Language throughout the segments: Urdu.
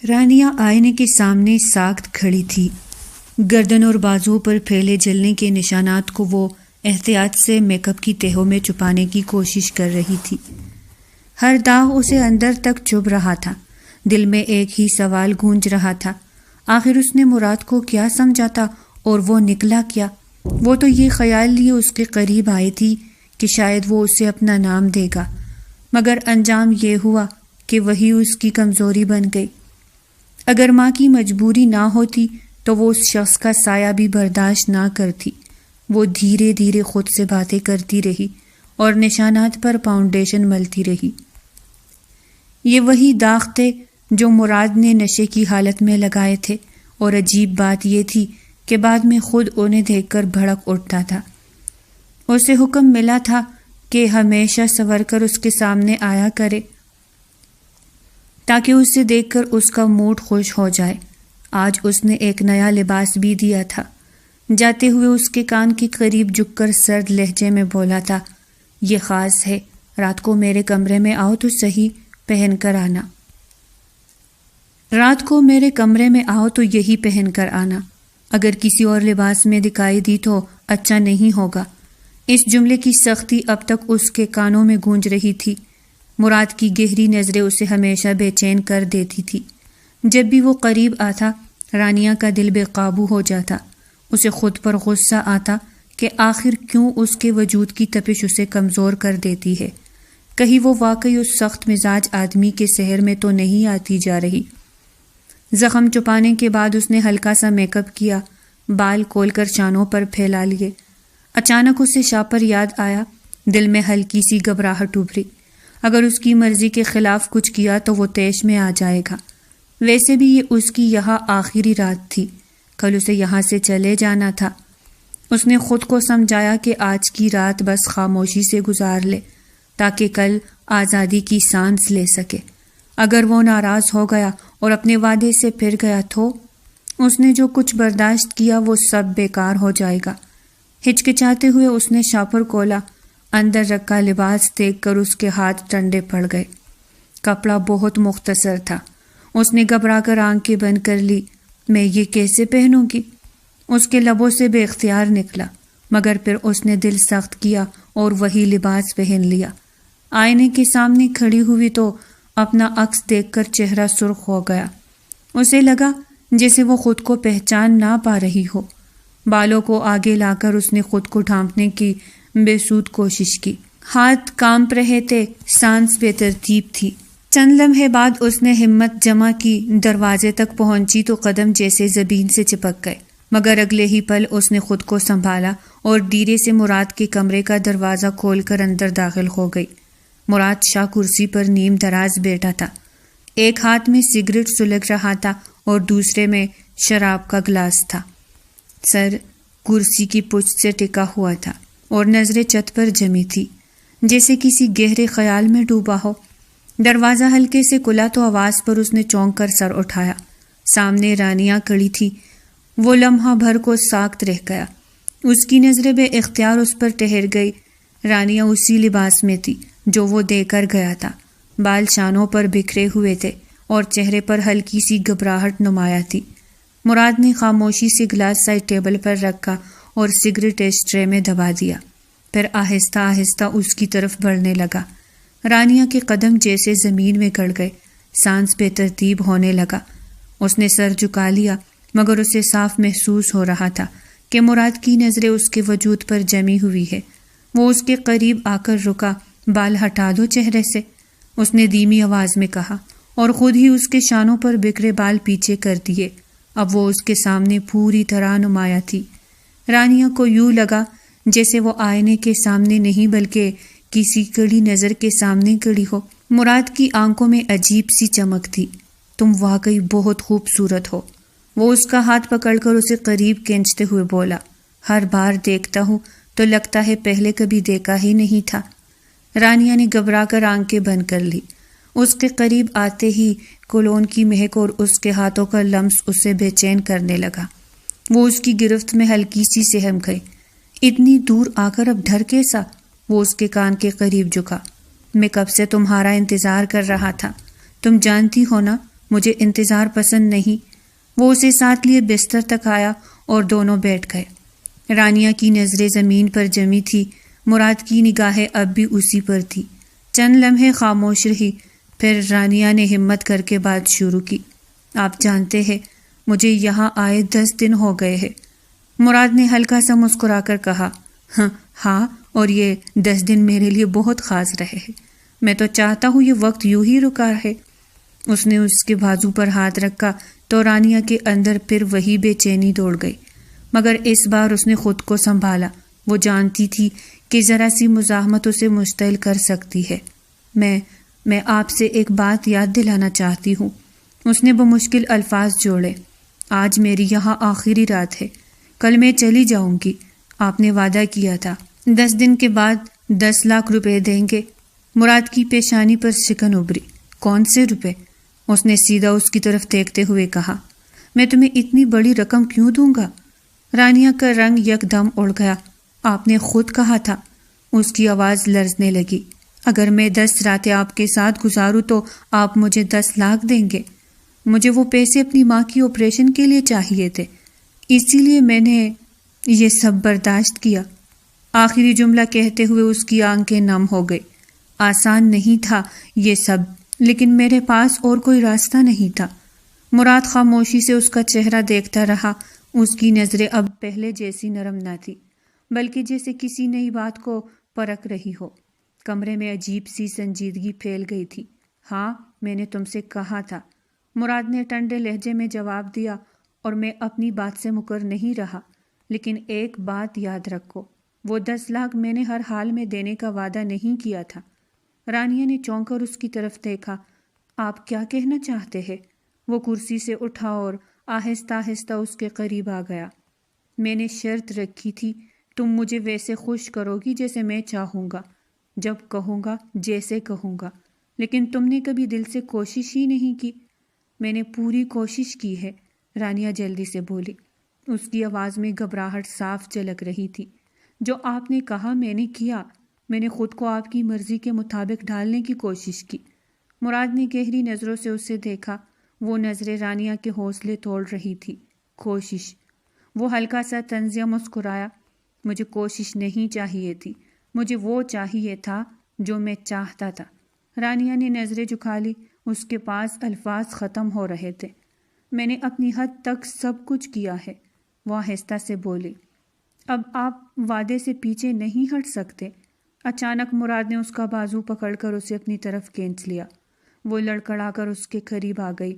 رانیہ آئینے کے سامنے ساکت کھڑی تھی۔ گردن اور بازو پر پھیلے جلنے کے نشانات کو وہ احتیاط سے میک اپ کی تہوں میں چھپانے کی کوشش کر رہی تھی۔ ہر داغ اسے اندر تک چبھ رہا تھا۔ دل میں ایک ہی سوال گونج رہا تھا، آخر اس نے مراد کو کیا سمجھا تھا اور وہ نکلا کیا؟ وہ تو یہ خیال لیے اس کے قریب آئی تھی کہ شاید وہ اسے اپنا نام دے گا، مگر انجام یہ ہوا کہ وہی اس کی کمزوری بن گئی۔ اگر ماں کی مجبوری نہ ہوتی تو وہ اس شخص کا سایہ بھی برداشت نہ کرتی۔ وہ دھیرے دھیرے خود سے باتیں کرتی رہی اور نشانات پر فاؤنڈیشن ملتی رہی۔ یہ وہی داغ تھے جو مراد نے نشے کی حالت میں لگائے تھے، اور عجیب بات یہ تھی کہ بعد میں خود انہیں دیکھ کر بھڑک اٹھتا تھا۔ اسے حکم ملا تھا کہ ہمیشہ سنور کر اس کے سامنے آیا کرے تاکہ اسے دیکھ کر اس کا موڈ خوش ہو جائے۔ آج اس نے ایک نیا لباس بھی دیا تھا۔ جاتے ہوئے اس کے کان کے قریب جھک کر سرد لہجے میں بولا تھا، یہ خاص ہے، رات کو میرے کمرے میں آؤ تو صحیح، پہن کر آنا۔ رات کو میرے کمرے میں آؤ تو یہی پہن کر آنا، اگر کسی اور لباس میں دکھائی دی تو اچھا نہیں ہوگا۔ اس جملے کی سختی اب تک اس کے کانوں میں گونج رہی تھی۔ مراد کی گہری نظریں اسے ہمیشہ بے چین کر دیتی تھی۔ جب بھی وہ قریب آتا، رانیہ کا دل بے قابو ہو جاتا۔ اسے خود پر غصہ آتا کہ آخر کیوں اس کے وجود کی تپش اسے کمزور کر دیتی ہے۔ کہیں وہ واقعی اس سخت مزاج آدمی کے سحر میں تو نہیں آتی جا رہی۔ زخم چھپانے کے بعد اس نے ہلکا سا میک اپ کیا، بال کھول کر شانوں پر پھیلا لیے۔ اچانک اسے شاپر یاد آیا، دل میں ہلکی سی گھبراہٹ ابھری۔ اگر اس کی مرضی کے خلاف کچھ کیا تو وہ طیش میں آ جائے گا۔ ویسے بھی یہ اس کی یہاں آخری رات تھی، کل اسے یہاں سے چلے جانا تھا۔ اس نے خود کو سمجھایا کہ آج کی رات بس خاموشی سے گزار لے تاکہ کل آزادی کی سانس لے سکے۔ اگر وہ ناراض ہو گیا اور اپنے وعدے سے پھر گیا تو اس نے جو کچھ برداشت کیا وہ سب بیکار ہو جائے گا۔ ہچکچاتے ہوئے اس نے شاپر کھولا، اندر رکھا لباس دیکھ کر اس کے ہاتھ ٹھنڈے پڑ گئے۔ کپڑا بہت مختصر تھا۔ اس نے گھبرا کر آنکھیں بند کر لی۔ میں یہ کیسے پہنوں گی؟ اس کے لبوں سے بے اختیار نکلا، مگر پھر اس نے دل سخت کیا اور وہی لباس پہن لیا۔ آئینے کے سامنے کھڑی ہوئی تو اپنا عکس دیکھ کر چہرہ سرخ ہو گیا۔ اسے لگا جیسے وہ خود کو پہچان نہ پا رہی ہو۔ بالوں کو آگے لا کر اس نے خود کو ڈھانپنے کی بے سود کوشش کی۔ ہاتھ کانپ رہے تھے، سانس بے ترتیب تھی۔ چند لمحے بعد اس نے ہمت جمع کی، دروازے تک پہنچی تو قدم جیسے زمین سے چپک گئے، مگر اگلے ہی پل اس نے خود کو سنبھالا اور دھیرے سے مراد کے کمرے کا دروازہ کھول کر اندر داخل ہو گئی۔ مراد شاہ کرسی پر نیم دراز بیٹھا تھا۔ ایک ہاتھ میں سگریٹ سلگ رہا تھا اور دوسرے میں شراب کا گلاس تھا۔ سر کرسی کی پشت سے ٹکا ہوا تھا اور نظریں چھت پر جمی تھی، جیسے کسی گہرے خیال میں ڈوبا ہو۔ دروازہ ہلکے سے کھلا تو آواز پر اس نے چونک کر سر اٹھایا۔ سامنے رانیہ کھڑی تھی۔ وہ لمحہ بھر کو ساکت رہ گیا۔ اس کی نظریں بے اختیار اس پر ٹھہر گئی۔ رانیہ اسی لباس میں تھی جو وہ دے کر گیا تھا۔ بال شانوں پر بکھرے ہوئے تھے اور چہرے پر ہلکی سی گھبراہٹ نمایاں تھی۔ مراد نے خاموشی سے گلاس سائڈ ٹیبل پر رکھا اور سگریٹ اسٹرے میں دبا دیا، پھر آہستہ آہستہ اس کی طرف بڑھنے لگا۔ رانیہ کے قدم جیسے زمین میں گڑ گئے، سانس بے ترتیب ہونے لگا۔ اس نے سر جھکا لیا، مگر اسے صاف محسوس ہو رہا تھا کہ مراد کی نظریں اس کے وجود پر جمی ہوئی ہے۔ وہ اس کے قریب آ کر رکا۔ بال ہٹا دو چہرے سے، اس نے دھیمی آواز میں کہا، اور خود ہی اس کے شانوں پر بکھرے بال پیچھے کر دیے۔ اب وہ اس کے سامنے پوری طرح نمایاں تھی۔ رانیہ کو یوں لگا جیسے وہ آئینے کے سامنے نہیں بلکہ کسی کڑی نظر کے سامنے کھڑی ہو۔ مراد کی آنکھوں میں عجیب سی چمک تھی۔ تم واقعی بہت خوبصورت ہو۔ وہ اس کا ہاتھ پکڑ کر اسے قریب کھینچتے ہوئے بولا، ہر بار دیکھتا ہوں تو لگتا ہے پہلے کبھی دیکھا ہی نہیں تھا۔ رانیہ نے گھبرا کر آنکھیں بند کر لی۔ اس کے قریب آتے ہی کولون کی مہک اور اس کے ہاتھوں کا لمس اسے بے چین کرنے لگا۔ وہ اس کی گرفت میں ہلکی سی سہم گئی۔ اتنی دور آ کر اب ڈر کیسا؟ وہ اس کے کان کے قریب جھکا۔ میں کب سے تمہارا انتظار کر رہا تھا۔ تم جانتی ہو نا مجھے انتظار پسند نہیں۔ وہ اسے ساتھ لیے بستر تک آیا اور دونوں بیٹھ گئے۔ رانیہ کی نظریں زمین پر جمی تھی، مراد کی نگاہیں اب بھی اسی پر تھی۔ چند لمحے خاموش رہی، پھر رانیہ نے ہمت کر کے بات شروع کی۔ آپ جانتے ہیں مجھے یہاں آئے 10 دن ہو گئے ہیں۔ مراد نے ہلکا سا مسکرا کر کہا، ہاں اور یہ 10 دن میرے لیے بہت خاص رہے ہیں۔ میں تو چاہتا ہوں یہ وقت یوں ہی رکا رہے۔ اس نے اس کے بازو پر ہاتھ رکھا تو رانیہ کے اندر پھر وہی بے چینی دوڑ گئی، مگر اس بار اس نے خود کو سنبھالا۔ وہ جانتی تھی کہ ذرا سی مزاحمت اسے مشتعل کر سکتی ہے۔ میں آپ سے ایک بات یاد دلانا چاہتی ہوں۔ اس نے بمشکل الفاظ جوڑے۔ آج میری یہاں آخری رات ہے، کل میں چلی جاؤں گی۔ آپ نے وعدہ کیا تھا 10 دن کے بعد 10 لاکھ روپے دیں گے۔ مراد کی پیشانی پر شکن ابھری۔ کون سے روپے؟ اس نے سیدھا اس کی طرف دیکھتے ہوئے کہا۔ میں تمہیں اتنی بڑی رقم کیوں دوں گا؟ رانیہ کا رنگ یکدم اڑ گیا۔ آپ نے خود کہا تھا۔ اس کی آواز لرزنے لگی۔ اگر میں 10 راتیں آپ کے ساتھ گزاروں تو آپ مجھے 10 لاکھ دیں گے۔ مجھے وہ پیسے اپنی ماں کی آپریشن کے لیے چاہیے تھے، اسی لیے میں نے یہ سب برداشت کیا۔ آخری جملہ کہتے ہوئے اس کی آنکھیں نم ہو گئی۔ آسان نہیں تھا یہ سب، لیکن میرے پاس اور کوئی راستہ نہیں تھا۔ مراد خاموشی سے اس کا چہرہ دیکھتا رہا۔ اس کی نظریں اب پہلے جیسی نرم نہ تھی، بلکہ جیسے کسی نئی بات کو پرکھ رہی ہو۔ کمرے میں عجیب سی سنجیدگی پھیل گئی تھی۔ ہاں، میں نے تم سے کہا تھا، مراد نے ٹھنڈے لہجے میں جواب دیا، اور میں اپنی بات سے مکر نہیں رہا۔ لیکن ایک بات یاد رکھو، وہ 10 لاکھ میں نے ہر حال میں دینے کا وعدہ نہیں کیا تھا۔ رانیہ نے چونک کر اس کی طرف دیکھا۔ آپ کیا کہنا چاہتے ہیں؟ وہ کرسی سے اٹھا اور آہستہ آہستہ اس کے قریب آ گیا۔ میں نے شرط رکھی تھی، تم مجھے ویسے خوش کرو گی جیسے میں چاہوں گا، جب کہوں گا، جیسے کہوں گا۔ لیکن تم نے کبھی دل سے کوشش ہی نہیں کی۔ میں نے پوری کوشش کی ہے، رانیہ جلدی سے بولی۔ اس کی آواز میں گھبراہٹ صاف جھلک رہی تھی۔ جو آپ نے کہا میں نے کیا۔ میں نے خود کو آپ کی مرضی کے مطابق ڈھالنے کی کوشش کی۔ مراد نے گہری نظروں سے اسے دیکھا۔ وہ نظریں رانیہ کے حوصلے توڑ رہی تھی۔ کوشش؟ وہ ہلکا سا طنزیہ مسکرایا۔ مجھے کوشش نہیں چاہیے تھی، مجھے وہ چاہیے تھا جو میں چاہتا تھا۔ رانیہ نے نظریں جھکا لی۔ اس کے پاس الفاظ ختم ہو رہے تھے۔ میں نے اپنی حد تک سب کچھ کیا ہے، وہ آہستہ سے بولی۔ اب آپ وعدے سے پیچھے نہیں ہٹ سکتے۔ اچانک مراد نے اس کا بازو پکڑ کر اسے اپنی طرف کھینچ لیا۔ وہ لڑکھڑا کر اس کے قریب آ گئی۔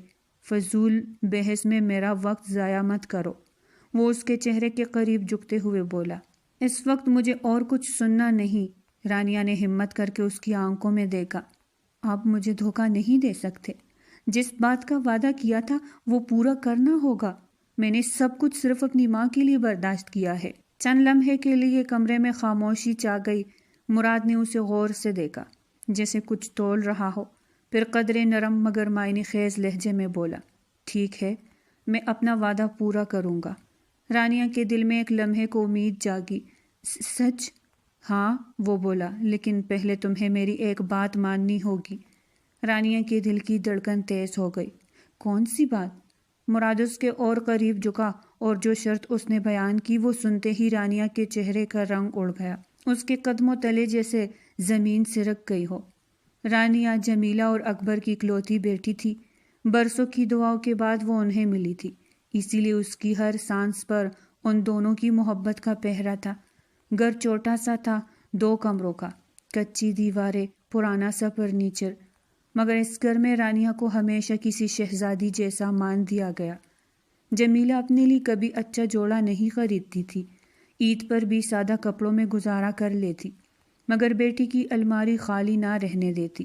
فضول بحث میں میرا وقت ضائع مت کرو، وہ اس کے چہرے کے قریب جھکتے ہوئے بولا۔ اس وقت مجھے اور کچھ سننا نہیں۔ رانیہ نے ہمت کر کے اس کی آنکھوں میں دیکھا۔ آپ مجھے دھوکہ نہیں دے سکتے۔ جس بات کا وعدہ کیا تھا وہ پورا کرنا ہوگا۔ میں نے سب کچھ صرف اپنی ماں کے لیے برداشت کیا ہے۔ چند لمحے کے لیے کمرے میں خاموشی چھا گئی۔ مراد نے اسے غور سے دیکھا، جیسے کچھ تول رہا ہو، پھر قدرے نرم مگر معنی خیز لہجے میں بولا، ٹھیک ہے، میں اپنا وعدہ پورا کروں گا۔ رانیہ کے دل میں ایک لمحے کو امید جاگی۔ سچ؟ ہاں، وہ بولا، لیکن پہلے تمہیں میری ایک بات ماننی ہوگی۔ رانیہ کے دل کی دھڑکن تیز ہو گئی۔ کون سی بات؟ مراد اس کے اور قریب جھکا، اور جو شرط اس نے بیان کی وہ سنتے ہی رانیہ کے چہرے کا رنگ اڑ گیا۔ اس کے قدموں تلے جیسے زمین سرک گئی ہو۔ رانیہ جمیلہ اور اکبر کی اکلوتی بیٹی تھی۔ برسوں کی دعاؤں کے بعد وہ انہیں ملی تھی، اسی لیے اس کی ہر سانس پر ان دونوں کی محبت کا پہرا تھا۔ گھر چھوٹا سا تھا، 2 کمروں کا، کچی دیواریں، پرانا سا فرنیچر، مگر اس گھر میں رانیہ کو ہمیشہ کسی شہزادی جیسا مان دیا گیا۔ جمیلہ اپنے لیے کبھی اچھا جوڑا نہیں خریدتی تھی، عید پر بھی سادہ کپڑوں میں گزارا کر لیتی، مگر بیٹی کی الماری خالی نہ رہنے دیتی۔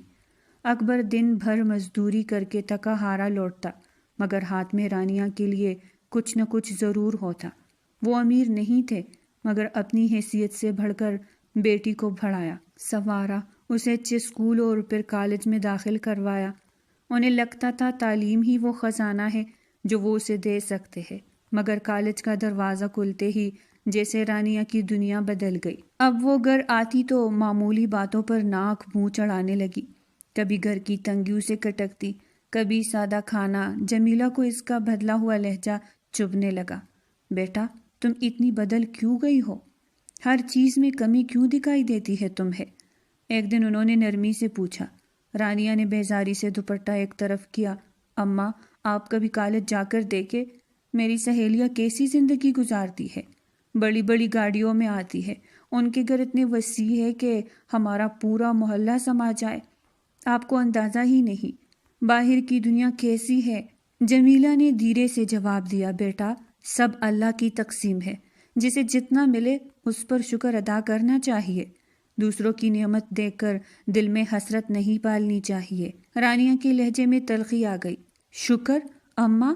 اکبر دن بھر مزدوری کر کے تھکا ہارا لوٹتا، مگر ہاتھ میں رانیہ کے لیے کچھ نہ کچھ ضرور ہوتا۔ وہ امیر نہیں تھے، مگر اپنی حیثیت سے بڑھ کر بیٹی کو پڑھایا، سنوارا، اسے اچھے اسکول اور پھر کالج میں داخل کروایا۔ انہیں لگتا تھا تعلیم ہی وہ خزانہ ہے جو وہ اسے دے سکتے ہیں، مگر کالج کا دروازہ کھلتے ہی جیسے رانیہ کی دنیا بدل گئی۔ اب وہ گھر آتی تو معمولی باتوں پر ناک منہ چڑھانے لگی، کبھی گھر کی تنگیوں سے کٹکتی، کبھی سادہ کھانا۔ جمیلہ کو اس کا بدلا ہوا لہجہ چبھنے لگا۔ بیٹا تم اتنی بدل کیوں گئی ہو؟ ہر چیز میں کمی کیوں دکھائی دیتی ہے تمہیں؟ ایک دن انہوں نے نرمی سے پوچھا۔ رانیہ نے بیزاری سے دوپٹہ ایک طرف کیا۔ اماں آپ کبھی کالج جا کر دیکھے میری سہیلیاں کیسی زندگی گزارتی ہے؟ بڑی بڑی گاڑیوں میں آتی ہے، ان کے گھر اتنے وسیع ہے کہ ہمارا پورا محلہ سما جائے۔ آپ کو اندازہ ہی نہیں باہر کی دنیا کیسی ہے۔ جمیلہ نے دھیرے سے جواب دیا، بیٹا سب اللہ کی تقسیم ہے، جسے جتنا ملے اس پر شکر ادا کرنا چاہیے۔ دوسروں کی نعمت دیکھ کر دل میں حسرت نہیں پالنی چاہیے۔ رانیہ کے لہجے میں تلخی آ گئی۔ شکر؟ اماں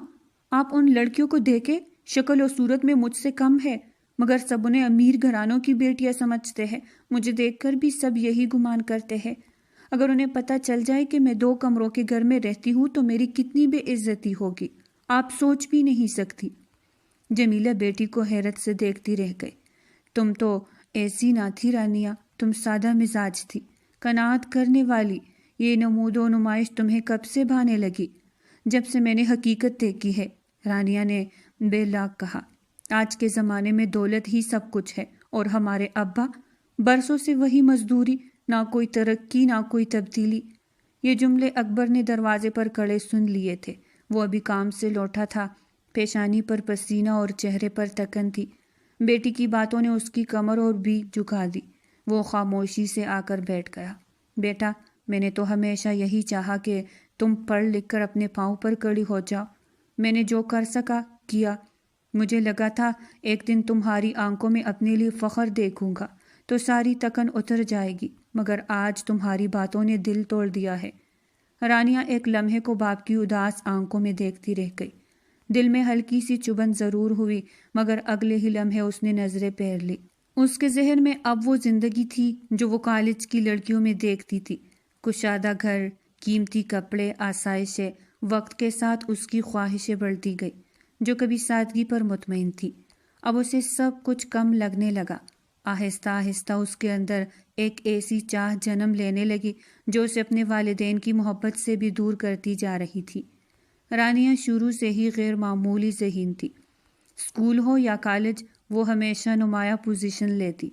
آپ ان لڑکیوں کو دیکھے، شکل و صورت میں مجھ سے کم ہے، مگر سب انہیں امیر گھرانوں کی بیٹیاں سمجھتے ہیں۔ مجھے دیکھ کر بھی سب یہی گمان کرتے ہیں۔ اگر انہیں پتہ چل جائے کہ میں 2 کمروں کے گھر میں رہتی ہوں تو میری کتنی بے عزتی ہوگی، آپ سوچ بھی نہیں سکتی۔ جمیلہ بیٹی کو حیرت سے دیکھتی رہ گئی۔ تم تو ایسی نہ تھی رانیہ، تم سادہ مزاج تھی، قناعت کرنے والی۔ یہ نمود و نمائش تمہیں کب سے بھانے لگی؟ جب سے میں نے حقیقت دیکھی ہے، رانیہ نے بے لاگ کہا۔ آج کے زمانے میں دولت ہی سب کچھ ہے، اور ہمارے ابا برسوں سے وہی مزدوری، نہ کوئی ترقی نہ کوئی تبدیلی۔ یہ جملے اکبر نے دروازے پر کھڑے سن لیے تھے۔ وہ ابھی کام سے لوٹا تھا، پیشانی پر پسینہ اور چہرے پر تکن تھی۔ بیٹی کی باتوں نے اس کی کمر اور بھی جھکا دی۔ وہ خاموشی سے آ کر بیٹھ گیا۔ بیٹا میں نے تو ہمیشہ یہی چاہا کہ تم پڑھ لکھ کر اپنے پاؤں پر کھڑی ہو جاؤ۔ میں نے جو کر سکا کیا۔ مجھے لگا تھا ایک دن تمہاری آنکھوں میں اپنے لیے فخر دیکھوں گا تو ساری تکن اتر جائے گی، مگر آج تمہاری باتوں نے دل توڑ دیا ہے۔ رانیہ ایک لمحے کو باپ کی اداس آنکھوں میں دیکھتی رہ گئی۔ دل میں ہلکی سی چبھن ضرور ہوئی، مگر اگلے ہی لمحے اس نے نظریں پھیر لی۔ اس کے ذہن میں اب وہ زندگی تھی جو وہ کالج کی لڑکیوں میں دیکھتی تھی۔ کشادہ گھر، قیمتی کپڑے، آسائشیں۔ وقت کے ساتھ اس کی خواہشیں بڑھتی گئی۔ جو کبھی سادگی پر مطمئن تھی، اب اسے سب کچھ کم لگنے لگا۔ آہستہ آہستہ اس کے اندر ایک ایسی چاہ جنم لینے لگی جو اسے اپنے والدین کی محبت سے بھی دور کرتی جا رہی تھی۔ رانیہ شروع سے ہی غیر معمولی ذہین تھی۔ اسکول ہو یا کالج، وہ ہمیشہ نمایاں پوزیشن لیتی۔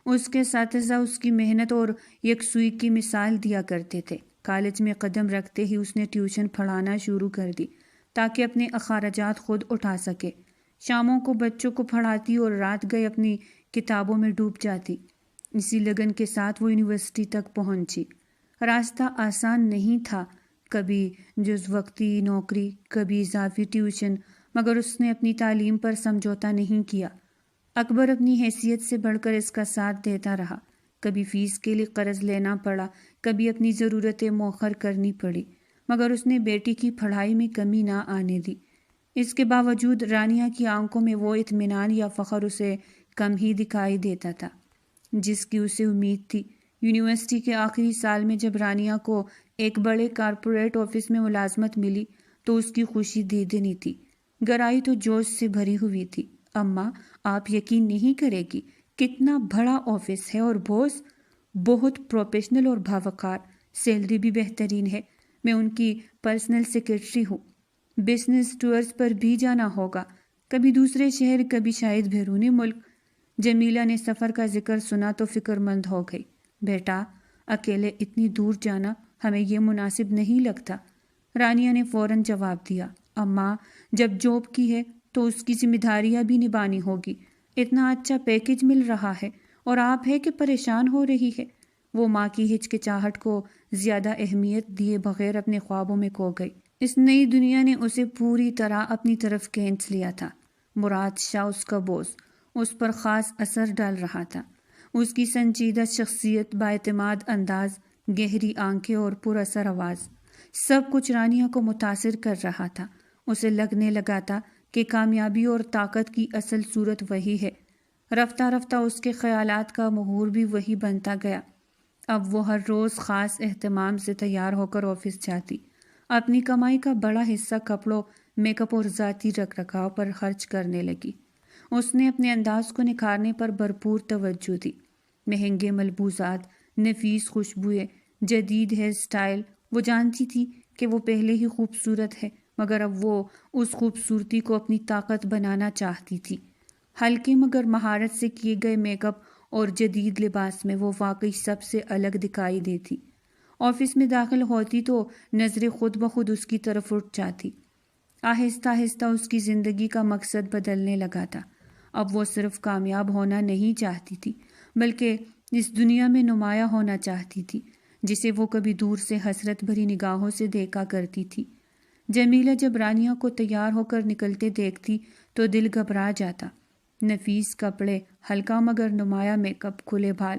اس کے اساتذہ اس کی محنت اور یکسوئی کی مثال دیا کرتے تھے۔ کالج میں قدم رکھتے ہی اس نے ٹیوشن پڑھانا شروع کر دی تاکہ اپنے اخراجات خود اٹھا سکے۔ شاموں کو بچوں کو پڑھاتی اور رات گئے اپنی کتابوں میں ڈوب جاتی۔ اسی لگن کے ساتھ وہ یونیورسٹی تک پہنچی۔ راستہ آسان نہیں تھا، کبھی جز وقتی نوکری، کبھی اضافی ٹیوشن، مگر اس نے اپنی تعلیم پر سمجھوتا نہیں کیا۔ اکبر اپنی حیثیت سے بڑھ کر اس کا ساتھ دیتا رہا۔ کبھی فیس کے لیے قرض لینا پڑا، کبھی اپنی ضرورتیں مؤخر کرنی پڑی، مگر اس نے بیٹی کی پڑھائی میں کمی نہ آنے دی۔ اس کے باوجود رانیہ کی آنکھوں میں وہ اطمینان یا فخر اسے کم ہی دکھائی دیتا تھا جس کی اسے امید تھی۔ یونیورسٹی کے آخری سال میں جب رانیہ کو ایک بڑے کارپوریٹ آفس میں ملازمت ملی تو اس کی خوشی دے دینی تھی۔ گھر آئی تو جوش سے بھری ہوئی تھی۔ اماں آپ یقین نہیں کرے گی کتنا بڑا آفس ہے، اور باس بہت پروفیشنل اور باوقار، سیلری بھی بہترین ہے۔ میں ان کی پرسنل سیکرٹری ہوں۔ بزنس ٹورز پر بھی جانا ہوگا، کبھی دوسرے شہر، کبھی شاید بیرون ملک۔ جمیلہ نے سفر کا ذکر سنا تو فکر مند ہو گئی۔ بیٹا اکیلے اتنی دور جانا ہمیں یہ مناسب نہیں لگتا۔ رانیہ نے فوراً جواب دیا، اماں جب جاب کی ہے تو اس کی ذمہ داریاں بھی نبھانی ہوگی۔ اتنا اچھا پیکج مل رہا ہے اور آپ ہے کہ پریشان ہو رہی ہے۔ وہ ماں کی ہچکچاہٹ کو زیادہ اہمیت دیے بغیر اپنے خوابوں میں کھو گئی۔ اس نئی دنیا نے اسے پوری طرح اپنی طرف کھینچ لیا تھا۔ مراد شاہ اس کا باس اس پر خاص اثر ڈال رہا تھا۔ اس کی سنجیدہ شخصیت، بااعتماد انداز، گہری آنکھیں اور پر اثر آواز، سب کچھ رانیہ کو متاثر کر رہا تھا۔ اسے لگنے لگا تھا کہ کامیابی اور طاقت کی اصل صورت وہی ہے۔ رفتہ رفتہ اس کے خیالات کا محور بھی وہی بنتا گیا۔ اب وہ ہر روز خاص اہتمام سے تیار ہو کر آفس جاتی۔ اپنی کمائی کا بڑا حصہ کپڑوں، میک اپ اور ذاتی رکھ رکھاؤ پر خرچ کرنے لگی۔ اس نے اپنے انداز کو نکھارنے پر بھرپور توجہ دی۔ مہنگے ملبوسات، نفیس خوشبوئیں، جدید ہیئر سٹائل۔ وہ جانتی تھی کہ وہ پہلے ہی خوبصورت ہے، مگر اب وہ اس خوبصورتی کو اپنی طاقت بنانا چاہتی تھی۔ ہلکے مگر مہارت سے کیے گئے میک اپ اور جدید لباس میں وہ واقعی سب سے الگ دکھائی دیتی۔ آفس میں داخل ہوتی تو نظریں خود بخود اس کی طرف اٹھ جاتی۔ آہستہ آہستہ اس کی زندگی کا مقصد بدلنے لگا تھا۔ اب وہ صرف کامیاب ہونا نہیں چاہتی تھی، بلکہ اس دنیا میں نمایاں ہونا چاہتی تھی، جسے وہ کبھی دور سے حسرت بھری نگاہوں سے دیکھا کرتی تھی۔ جمیلہ جب رانیہ کو تیار ہو کر نکلتے دیکھتی تو دل گھبرا جاتا۔ نفیس کپڑے، ہلکا مگر نمایاں میک اپ، کھلے بال۔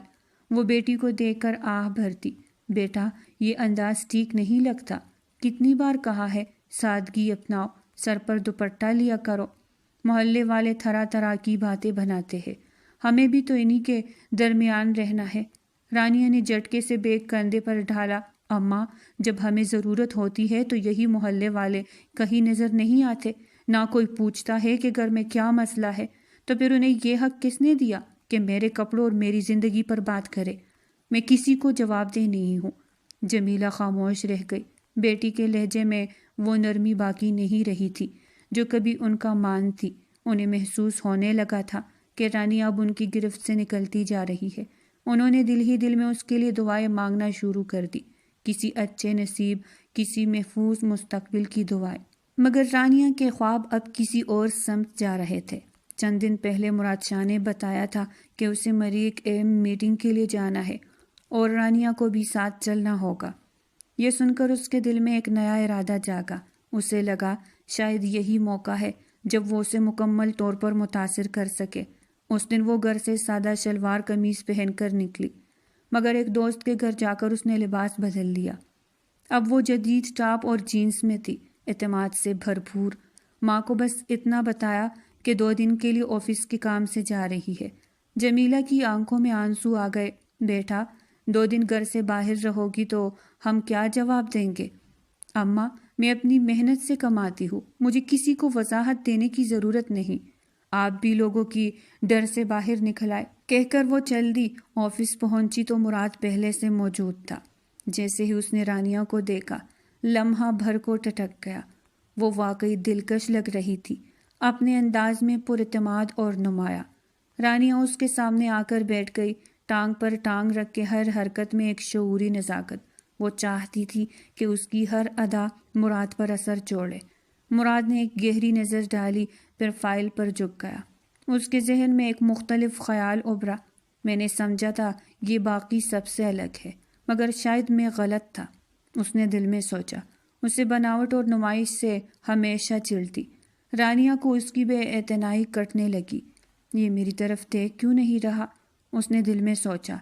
وہ بیٹی کو دیکھ کر آہ بھرتی، بیٹا یہ انداز ٹھیک نہیں لگتا، کتنی بار کہا ہے سادگی اپناؤ، سر پر دوپٹہ لیا کرو۔ محلے والے طرح طرح کی باتیں بناتے ہیں، ہمیں بھی تو انہی کے درمیان رہنا ہے۔ رانیہ نے جھٹکے سے بیگ کندھے پر ڈالا۔ اماں، جب ہمیں ضرورت ہوتی ہے تو یہی محلے والے کہیں نظر نہیں آتے، نہ کوئی پوچھتا ہے کہ گھر میں کیا مسئلہ ہے، تو پھر انہیں یہ حق کس نے دیا کہ میرے کپڑوں اور میری زندگی پر بات کرے؟ میں کسی کو جواب دہ نہیں ہوں۔ جمیلہ خاموش رہ گئی۔ بیٹی کے لہجے میں وہ نرمی باقی نہیں رہی تھی جو کبھی ان کا مان تھی۔ انہیں محسوس ہونے لگا تھا کہ رانی اب ان کی گرفت سے نکلتی جا رہی ہے۔ انہوں نے دل ہی دل میں اس کے لیے دعائیں مانگنا شروع کر دی، کسی اچھے نصیب، کسی محفوظ مستقبل کی دعائیں۔ مگر رانیہ کے خواب اب کسی اور سمت جا رہے تھے۔ چند دن پہلے مراد شاہ نے بتایا تھا کہ اسے مریخ اہم میٹنگ کے لیے جانا ہے اور رانیہ کو بھی ساتھ چلنا ہوگا۔ یہ سن کر اس کے دل میں ایک نیا ارادہ جاگا۔ اسے لگا شاید یہی موقع ہے جب وہ اسے مکمل طور پر متاثر کر سکے۔ اس دن وہ گھر سے سادہ شلوار قمیض پہن کر نکلی، مگر ایک دوست کے گھر جا کر اس نے لباس بدل لیا۔ اب وہ جدید ٹاپ اور جینس میں تھی، اعتماد سے بھرپور۔ ماں کو بس اتنا بتایا کہ 2 دن کے لیے آفس کے کام سے جا رہی ہے۔ جمیلہ کی آنکھوں میں آنسو آ گئے۔ بیٹا 2 دن گھر سے باہر رہو گی تو ہم کیا جواب دیں گے؟ اماں، میں اپنی محنت سے کماتی ہوں، مجھے کسی کو وضاحت دینے کی ضرورت نہیں۔ آپ بھی لوگوں کی ڈر سے باہر نکل آئے، کہہ کر وہ چل دی۔ آفس پہنچی تو مراد پہلے سے موجود تھا۔ جیسے ہی اس نے رانیہ کو دیکھا، لمحہ بھر کو ٹٹک گیا۔ وہ واقعی دلکش لگ رہی تھی، اپنے انداز میں پر اعتماد اور نمایاں۔ رانیہ اس کے سامنے آ کر بیٹھ گئی، ٹانگ پر ٹانگ رکھ کے ہر حرکت میں ایک شعوری نزاکت۔ وہ چاہتی تھی کہ اس کی ہر ادا مراد پر اثر چھوڑے۔ مراد نے ایک گہری نظر ڈالی، پھر فائل پر جھک گیا۔ اس کے ذہن میں ایک مختلف خیال ابھرا۔ میں نے سمجھا تھا یہ باقی سب سے الگ ہے، مگر شاید میں غلط تھا۔ اس نے دل میں سوچا۔ اسے بناوٹ اور نمائش سے ہمیشہ چڑھتی۔ رانیہ کو اس کی بے اعتنائی کٹنے لگی۔ یہ میری طرف دیکھ کیوں نہیں رہا؟ اس نے دل میں سوچا۔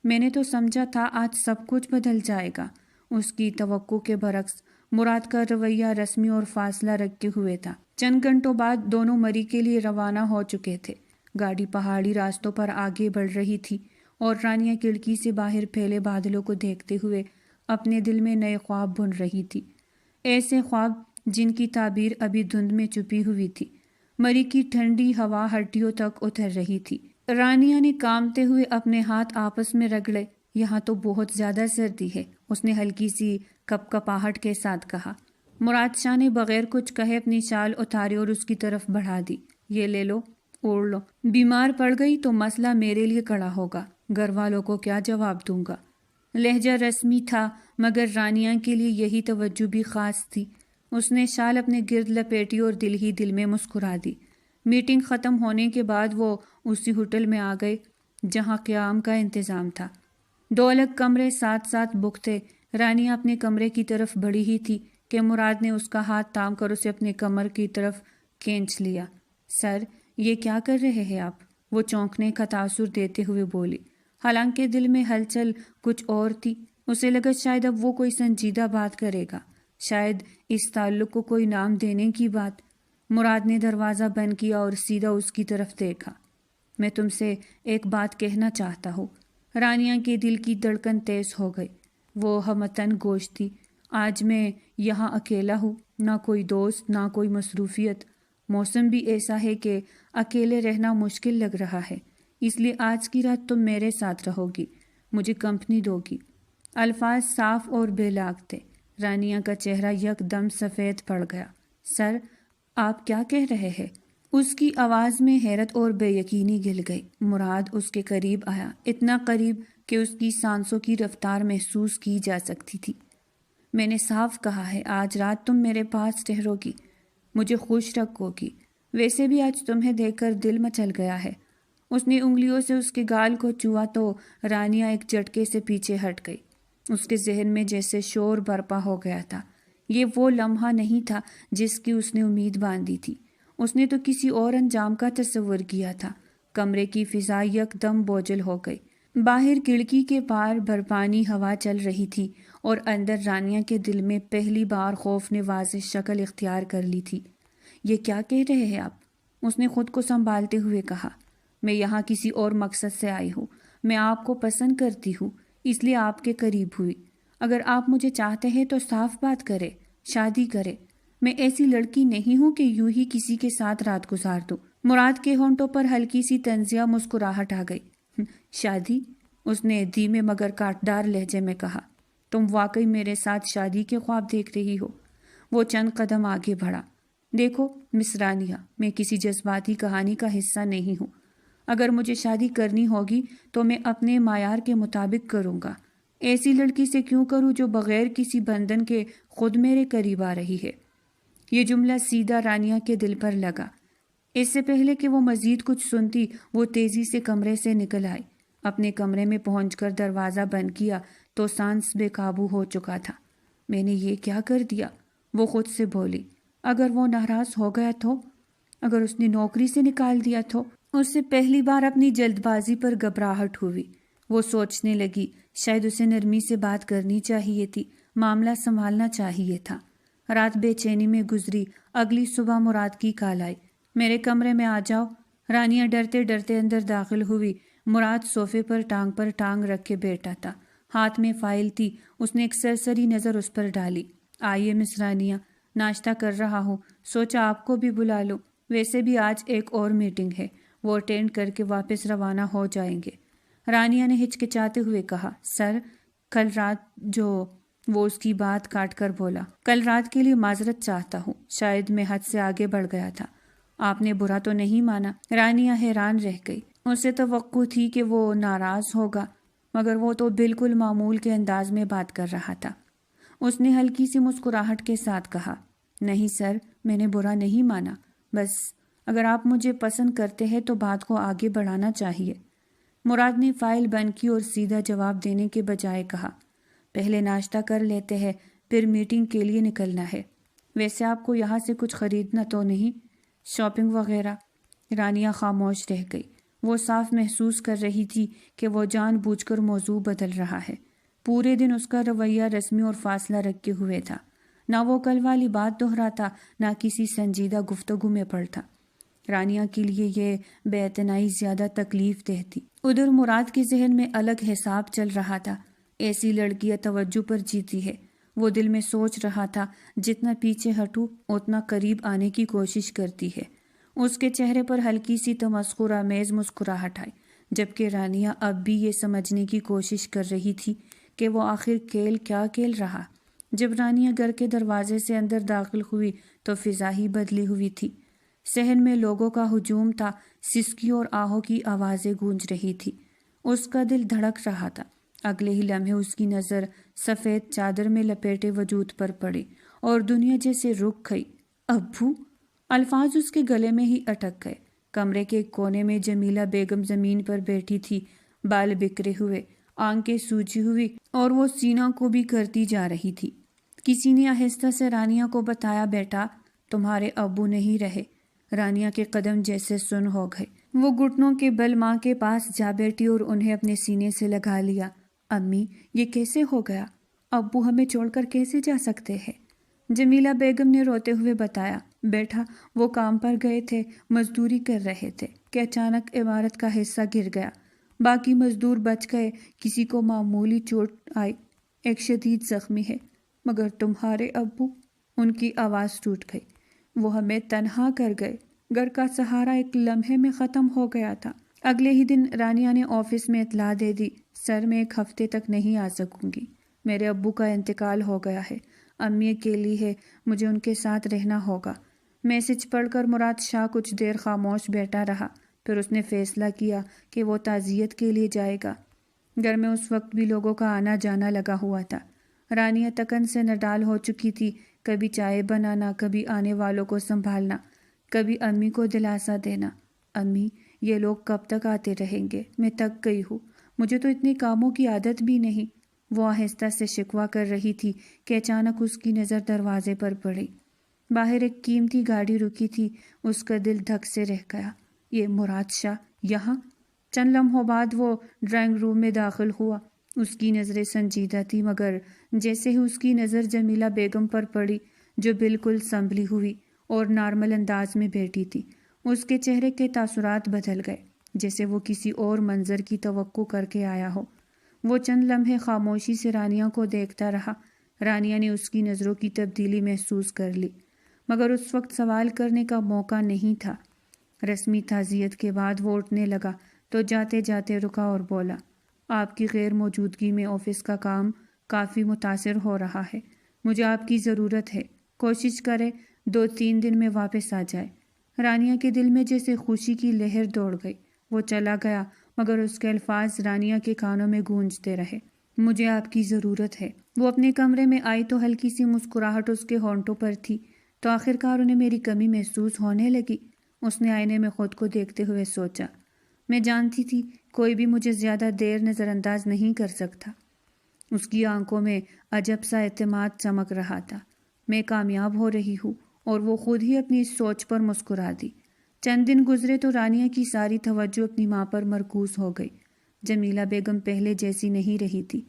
میں نے تو سمجھا تھا آج سب کچھ بدل جائے گا۔ اس کی توقع کے برعکس مراد کا رویہ رسمی اور فاصلہ رکھے ہوئے تھا۔ چند گھنٹوں بعد دونوں مری کے لیے روانہ ہو چکے تھے۔ گاڑی پہاڑی راستوں پر آگے بڑھ رہی تھی اور رانیہ کھڑکی سے باہر پھیلے بادلوں کو دیکھتے ہوئے اپنے دل میں نئے خواب بن رہی تھی، ایسے خواب جن کی تعبیر ابھی دھند میں چھپی ہوئی تھی۔ مری کی ٹھنڈی ہوا ہڈیوں تک اتر رہی تھی۔ رانیہ نے کانپتے ہوئے اپنے ہاتھ آپس میں رگڑے۔ یہاں تو بہت زیادہ سردی ہے، اس نے ہلکی سی کپ کپاہٹ کے ساتھ کہا۔ مراد شاہ نے بغیر کچھ کہے اپنی شال اتاری اور اس کی طرف بڑھا دی۔ یہ لے لو، اوڑھ لو، بیمار پڑ گئی تو مسئلہ میرے لیے کھڑا ہوگا، گھر والوں کو کیا جواب دوں گا؟ لہجہ رسمی تھا، مگر رانیہ کے لیے یہی توجہ بھی خاص تھی۔ اس نے شال اپنے گرد لپیٹی اور دل ہی دل میں مسکرا دی۔ میٹنگ ختم ہونے کے بعد وہ اسی ہوٹل میں آ گئے جہاں قیام کا انتظام تھا۔ 2 الگ کمرے ساتھ ساتھ بک تھے۔ رانیہ اپنے کمرے کی طرف بڑھی ہی تھی کہ مراد نے اس کا ہاتھ تھام کر اسے اپنے کمر کی طرف کھینچ لیا۔ سر، یہ کیا کر رہے ہیں آپ؟ وہ چونکنے کا تاثر دیتے ہوئے بولی، حالانکہ دل میں ہلچل کچھ اور تھی۔ اسے لگا شاید اب وہ کوئی سنجیدہ بات کرے گا، شاید اس تعلق کو کوئی نام دینے کی بات۔ مراد نے دروازہ بند کیا اور سیدھا اس کی طرف دیکھا۔ میں تم سے ایک بات کہنا چاہتا ہوں۔ رانیہ کے دل کی دھڑکن تیز ہو گئی۔ وہ ہمتن گوش تھی۔ آج میں یہاں اکیلا ہوں، نہ کوئی دوست، نہ کوئی مصروفیت۔ موسم بھی ایسا ہے کہ اکیلے رہنا مشکل لگ رہا ہے، اس لیے آج کی رات تم میرے ساتھ رہو گی، مجھے کمپنی دو گی۔ الفاظ صاف اور بے لاگ تھے۔ رانیہ کا چہرہ یک دم سفید پڑ گیا۔ سر، آپ کیا کہہ رہے ہیں؟ اس کی آواز میں حیرت اور بے یقینی گل گئی۔ مراد اس کے قریب آیا، اتنا قریب کہ اس کی سانسوں کی رفتار محسوس کی جا سکتی تھی۔ میں نے صاف کہا ہے آج رات تم میرے پاس ٹھہرو گی، مجھے خوش رکھو گی۔ ویسے بھی آج تمہیں دیکھ کر دل مچل گیا ہے۔ اس نے انگلیوں سے اس کے گال کو چھوا تو رانیہ ایک جھٹکے سے پیچھے ہٹ گئی۔ اس کے ذہن میں جیسے شور برپا ہو گیا تھا۔ یہ وہ لمحہ نہیں تھا جس کی اس نے امید باندھی تھی۔ اس نے تو کسی اور انجام کا تصور کیا تھا۔ کمرے کی فضا یک دم بوجھل ہو گئی۔ باہر کھڑکی کے پار برفانی ہوا چل رہی تھی اور اندر رانیہ کے دل میں پہلی بار خوف نے واضح شکل اختیار کر لی تھی۔ یہ کیا کہہ رہے ہیں آپ؟ اس نے خود کو سنبھالتے ہوئے کہا۔ میں یہاں کسی اور مقصد سے آئی ہوں۔ میں آپ کو پسند کرتی ہوں، اس لیے آپ کے قریب ہوئی۔ اگر آپ مجھے چاہتے ہیں تو صاف بات کرے، شادی کرے۔ میں ایسی لڑکی نہیں ہوں کہ یوں ہی کسی کے ساتھ رات گزار دوں۔ مراد کے ہونٹوں پر ہلکی سی طنزیہ مسکراہٹ آ گئی۔ شادی؟ اس نے دھیمے مگر کاٹدار لہجے میں کہا۔ تم واقعی میرے ساتھ شادی کے خواب دیکھ رہی ہو؟ وہ چند قدم آگے بڑھا۔ دیکھو مس رانیہ، میں کسی جذباتی کہانی کا حصہ نہیں ہوں۔ اگر مجھے شادی کرنی ہوگی تو میں اپنے معیار کے مطابق کروں گا۔ ایسی لڑکی سے کیوں کروں جو بغیر کسی بندھن کے خود میرے قریب آ رہی ہے؟ یہ جملہ سیدھا رانیہ کے دل پر لگا۔ اس سے پہلے کہ وہ مزید کچھ سنتی، وہ تیزی سے کمرے سے نکل آئی۔ اپنے کمرے میں پہنچ کر دروازہ بند کیا تو سانس بے قابو ہو چکا تھا۔ میں نے یہ کیا کر دیا؟ وہ خود سے بولی۔ اگر وہ ناراض ہو گیا تو؟ اگر اس نے نوکری سے نکال دیا تو؟ اس سے پہلی بار اپنی جلد بازی پر گھبراہٹ ہوئی۔ وہ سوچنے لگی، شاید اسے نرمی سے بات کرنی چاہیے تھی، معاملہ سنبھالنا چاہیے تھا۔ رات بے چینی میں گزری۔ اگلی صبح مراد کی کال آئی۔ میرے کمرے میں آ جاؤ۔ رانیہ ڈرتے ڈرتے اندر داخل ہوئی۔ مراد صوفے پر ٹانگ رکھ کے بیٹھا تھا، ہاتھ میں فائل تھی۔ اس نے ایک سرسری نظر اس پر ڈالی۔ آئیے مس رانیہ، ناشتہ کر رہا ہوں، سوچا آپ کو بھی بلا لوں۔ ویسے بھی آج ایک اور میٹنگ ہے، وہ اٹینڈ کر کے واپس روانہ ہو جائیں گے۔ رانیہ نے ہچکچاتے ہوئے کہا، سر کل رات وہ اس کی بات کاٹ کر بولا، کل رات کے لیے معذرت چاہتا ہوں، شاید میں حد سے آگے بڑھ گیا تھا۔ آپ نے برا تو نہیں مانا؟ رانیہ حیران رہ گئی۔ اسے توقع تھی کہ وہ ناراض ہوگا، مگر وہ تو بالکل معمول کے انداز میں بات کر رہا تھا۔ اس نے ہلکی سی مسکراہٹ کے ساتھ کہا، نہیں سر، میں نے برا نہیں مانا، بس اگر آپ مجھے پسند کرتے ہیں تو بات کو آگے بڑھانا چاہیے۔ مراد نے فائل بند کی اور سیدھا جواب دینے کے بجائے کہا، پہلے ناشتہ کر لیتے ہیں، پھر میٹنگ کے لیے نکلنا ہے۔ ویسے آپ کو یہاں سے کچھ خریدنا تو نہیں؟ شاپنگ وغیرہ؟ رانیہ خاموش رہ گئی۔ وہ صاف محسوس کر رہی تھی کہ وہ جان بوجھ کر موضوع بدل رہا ہے۔ پورے دن اس کا رویہ رسمی اور فاصلہ رکھے ہوئے تھا۔ نہ وہ کل والی بات دہراتا، نہ کسی سنجیدہ گفتگو میں پڑتا۔ رانیہ کے لیے یہ بے اعتنائی زیادہ تکلیف دہ تھی۔ ادھر مراد کے ذہن میں الگ حساب چل رہا تھا۔ ایسی لڑکیاں توجہ پر جیتی ہے۔ وہ دل میں سوچ رہا تھا، جتنا پیچھے ہٹوں اتنا قریب آنے کی کوشش کرتی ہے۔ اس کے چہرے پر ہلکی سی تمسخر آمیز مسکراہٹ آئی، جبکہ رانیہ اب بھی یہ سمجھنے کی کوشش کر رہی تھی کہ وہ آخر کھیل کیا کھیل رہا۔ جب رانیہ گھر کے دروازے سے اندر داخل ہوئی تو فضا ہی بدلی ہوئی تھی۔ صحن میں لوگوں کا ہجوم تھا، سسکی اور آہوں کی آوازیں گونج رہی تھی۔ اس کا دل دھڑک رہا تھا۔ اگلے ہی لمحے اس کی نظر سفید چادر میں لپیٹے وجود پر پڑی اور دنیا جیسے رک گئی۔ ابو! الفاظ اس کے گلے میں ہی اٹک گئے۔ کمرے کے ایک کونے میں جمیلہ بیگم زمین پر بیٹھی تھی، بال بکھرے ہوئے، آنکھیں سوجی ہوئی، اور وہ سینہ کو بھی کرتی جا رہی تھی۔ کسی نے آہستہ سے رانیہ کو بتایا، بیٹا تمہارے ابو نہیں رہے۔ رانیہ کے قدم جیسے سن ہو گئے۔ وہ گھٹنوں کے بل ماں کے پاس جا بیٹھی اور انہیں اپنے سینے سے لگا لیا۔ امی، یہ کیسے ہو گیا؟ ابو ہمیں چھوڑ کر کیسے جا سکتے ہیں؟ جمیلہ بیگم نے روتے ہوئے بتایا، بیٹا وہ کام پر گئے تھے، مزدوری کر رہے تھے کہ اچانک عمارت کا حصہ گر گیا۔ باقی مزدور بچ گئے، کسی کو معمولی چوٹ آئی، ایک شدید زخمی ہے، مگر تمہارے ابو؟ ان کی آواز ٹوٹ گئی۔ وہ ہمیں تنہا کر گئے۔ گھر کا سہارا ایک لمحے میں ختم ہو گیا تھا۔ اگلے ہی دن رانیہ نے آفس میں اطلاع دے دی، سر میں ایک ہفتے تک نہیں آ سکوں گی، میرے ابو کا انتقال ہو گیا ہے۔ امی اکیلی ہے، مجھے ان کے ساتھ رہنا ہوگا۔ میسج پڑھ کر مراد شاہ کچھ دیر خاموش بیٹھا رہا، پھر اس نے فیصلہ کیا کہ وہ تعزیت کے لیے جائے گا۔ گھر میں اس وقت بھی لوگوں کا آنا جانا لگا ہوا تھا۔ رانیہ تکن سے نڈال ہو چکی تھی، کبھی چائے بنانا، کبھی آنے والوں کو سنبھالنا، کبھی امی کو دلاسا دینا۔ امی، یہ لوگ کب تک آتے رہیں گے؟ میں تک گئی ہوں، مجھے تو اتنے کاموں کی عادت بھی نہیں۔ وہ آہستہ سے شکوہ کر رہی تھی کہ اچانک اس کی نظر دروازے پر پڑی۔ باہر ایک قیمتی گاڑی رکی تھی، اس کا دل دھک سے رہ گیا۔ یہ مراد شاہ یہاں؟ چند لمحوں بعد وہ ڈرائنگ روم میں داخل ہوا۔ اس کی نظریں سنجیدہ تھی، مگر جیسے ہی اس کی نظر جمیلہ بیگم پر پڑی، جو بالکل سنبھلی ہوئی اور نارمل انداز میں بیٹھی تھی، اس کے چہرے کے تاثرات بدل گئے، جیسے وہ کسی اور منظر کی توقع کر کے آیا ہو۔ وہ چند لمحے خاموشی سے رانیہ کو دیکھتا رہا۔ رانیہ نے اس کی نظروں کی تبدیلی محسوس کر لی، مگر اس وقت سوال کرنے کا موقع نہیں تھا۔ رسمی تعزیت کے بعد وہ اٹھنے لگا تو جاتے جاتے رکا اور بولا، آپ کی غیر موجودگی میں آفس کا کام کافی متاثر ہو رہا ہے۔ مجھے آپ کی ضرورت ہے، کوشش کرے 2-3 دن میں واپس آ جائے۔ رانیہ کے دل میں جیسے خوشی کی لہر دوڑ گئی۔ وہ چلا گیا، مگر اس کے الفاظ رانیہ کے کانوں میں گونجتے رہے، مجھے آپ کی ضرورت ہے۔ وہ اپنے کمرے میں آئی تو ہلکی سی مسکراہٹ اس کے ہونٹوں پر تھی، تو آخرکار انہیں میری کمی محسوس ہونے لگی۔ اس نے آئینے میں خود کو دیکھتے ہوئے سوچا، میں جانتی تھی کوئی بھی مجھے زیادہ دیر نظر انداز نہیں کر سکتا۔ اس کی آنکھوں میں عجب سا اعتماد چمک رہا تھا۔ میں کامیاب ہو رہی ہوں، اور وہ خود ہی اپنی اس سوچ پر مسکرا دی۔ چند دن گزرے تو رانیہ کی ساری توجہ اپنی ماں پر مرکوز ہو گئی۔ جمیلہ بیگم پہلے جیسی نہیں رہی تھی۔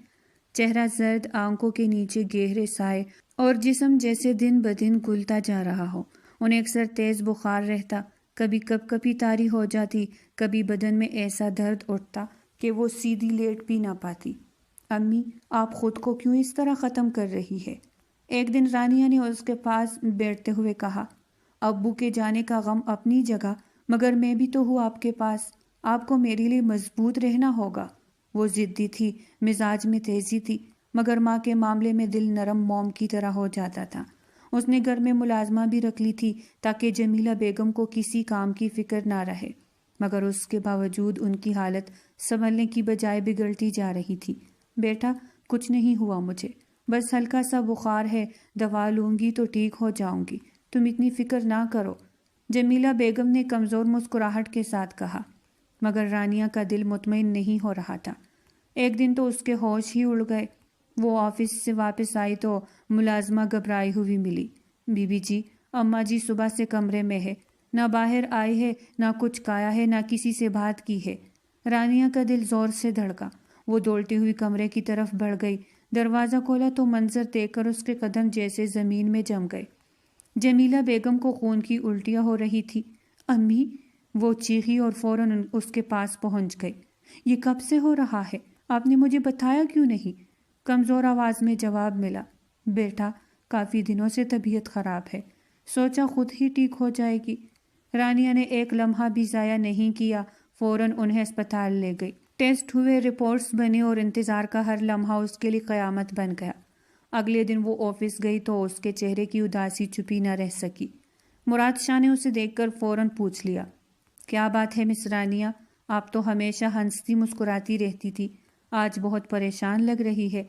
چہرہ زرد، آنکھوں کے نیچے گہرے سائے، اور جسم جیسے دن بدن گلتا جا رہا ہو۔ انہیں اکثر تیز بخار رہتا، کبھی کپ کپی طاری ہو جاتی، کبھی بدن میں ایسا درد اٹھتا کہ وہ سیدھی لیٹ بھی نہ پاتی۔ امی، آپ خود کو کیوں اس طرح ختم کر رہی ہے؟ ایک دن رانیہ نے اس کے پاس بیٹھتے ہوئے کہا، ابو کے جانے کا غم اپنی جگہ، مگر میں بھی تو ہوں آپ کے پاس، آپ کو میرے لیے مضبوط رہنا ہوگا۔ وہ ضدی تھی، مزاج میں تیزی تھی، مگر ماں کے معاملے میں دل نرم موم کی طرح ہو جاتا تھا۔ اس نے گھر میں ملازمہ بھی رکھ لی تھی تاکہ جمیلہ بیگم کو کسی کام کی فکر نہ رہے، مگر اس کے باوجود ان کی حالت سنبھلنے کی بجائے بگڑتی جا رہی تھی۔ بیٹا، کچھ نہیں ہوا مجھے، بس ہلکا سا بخار ہے، دوا لوں گی تو ٹھیک ہو جاؤں گی، تم اتنی فکر نہ کرو، جمیلہ بیگم نے کمزور مسکراہٹ کے ساتھ کہا، مگر رانیہ کا دل مطمئن نہیں ہو رہا تھا۔ ایک دن تو اس کے ہوش ہی اڑ گئے۔ وہ آفس سے واپس آئی تو ملازمہ گھبرائی ہوئی ملی۔ بی بی جی، اماں جی صبح سے کمرے میں ہے، نہ باہر آئی ہے، نہ کچھ کھایا ہے، نہ کسی سے بات کی ہے۔ رانیہ کا دل زور سے دھڑکا۔ وہ دوڑتی ہوئی کمرے کی طرف بڑھ گئی۔ دروازہ کھولا تو منظر دیکھ کر اس کے قدم جیسے زمین میں جم گئے۔ جمیلہ بیگم کو خون کی الٹیاں ہو رہی تھی۔ امی، وہ چیخی اور فوراً اس کے پاس پہنچ گئی۔ یہ کب سے ہو رہا ہے؟ آپ نے مجھے بتایا کیوں نہیں؟ کمزور آواز میں جواب ملا، بیٹا، کافی دنوں سے طبیعت خراب ہے، سوچا خود ہی ٹھیک ہو جائے گی۔ رانیہ نے ایک لمحہ بھی ضائع نہیں کیا، فوراً انہیں اسپتال لے گئی۔ ٹیسٹ ہوئے، رپورٹس بنی، اور انتظار کا ہر لمحہ اس کے لیے قیامت بن گیا۔ اگلے دن وہ آفس گئی تو اس کے چہرے کی اداسی چھپی نہ رہ سکی۔ مراد شاہ نے اسے دیکھ کر فوراً پوچھ لیا، کیا بات ہے مس رانیہ؟ آپ تو ہمیشہ ہنستی مسکراتی رہتی تھی، آج بہت پریشان لگ رہی ہے۔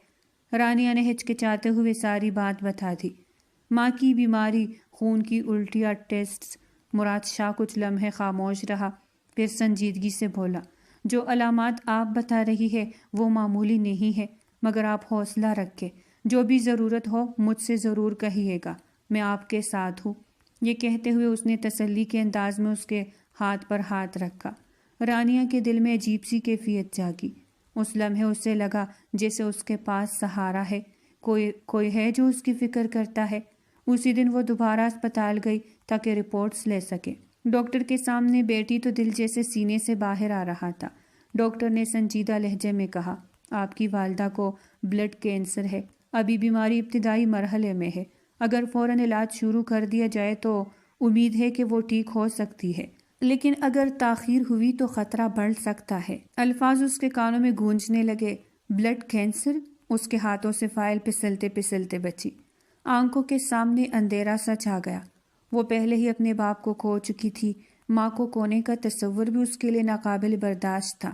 رانیہ نے ہچکچاتے ہوئے ساری بات بتا دی، ماں کی بیماری، خون کی الٹیاں، ٹیسٹس۔ مراد شاہ کچھ لمحے خاموش رہا، پھر سنجیدگی سے بولا، جو علامات آپ بتا رہی ہے وہ معمولی نہیں ہے، مگر آپ حوصلہ رکھیں، جو بھی ضرورت ہو مجھ سے ضرور کہیے گا، میں آپ کے ساتھ ہوں۔ یہ کہتے ہوئے اس نے تسلی کے انداز میں اس کے ہاتھ پر ہاتھ رکھا۔ رانیہ کے دل میں عجیب سی کیفیت جاگی۔ اس لمحے اسے لگا جیسے اس کے پاس سہارا ہے، کوئی ہے جو اس کی فکر کرتا ہے۔ اسی دن وہ دوبارہ اسپتال گئی تاکہ رپورٹس لے سکے۔ ڈاکٹر کے سامنے بیٹھی تو دل جیسے سینے سے باہر آ رہا تھا۔ ڈاکٹر نے سنجیدہ لہجے میں کہا، آپ کی والدہ کو بلڈ کینسر ہے، ابھی بیماری ابتدائی مرحلے میں ہے، اگر فوراً علاج شروع کر دیا جائے تو امید ہے کہ وہ ٹھیک ہو سکتی ہے، لیکن اگر تاخیر ہوئی تو خطرہ بڑھ سکتا ہے۔ الفاظ اس کے کانوں میں گونجنے لگے، بلڈ کینسر؟ اس کے ہاتھوں سے فائل پسلتے پسلتے بچی۔ آنکھوں کے سامنے اندھیرا سا چھا گیا۔ وہ پہلے ہی اپنے باپ کو کھو چکی تھی، ماں کو کھونے کا تصور بھی اس کے لیے ناقابل برداشت تھا۔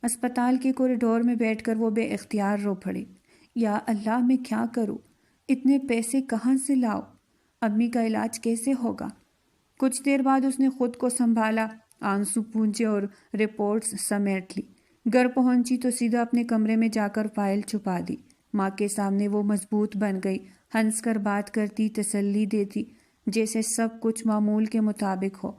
اسپتال کے کوریڈور میں بیٹھ کر وہ بے اختیار رو پڑی۔ یا اللہ، میں کیا کروں؟ اتنے پیسے کہاں سے لاؤ؟ امی کا علاج کیسے ہوگا؟ کچھ دیر بعد اس نے خود کو سنبھالا، آنسو پونچھے اور رپورٹس سمیٹ لی۔ گھر پہنچی تو سیدھا اپنے کمرے میں جا کر فائل چھپا دی۔ ماں کے سامنے وہ مضبوط بن گئی، ہنس کر بات کرتی، تسلی دیتی، جیسے سب کچھ معمول کے مطابق ہو۔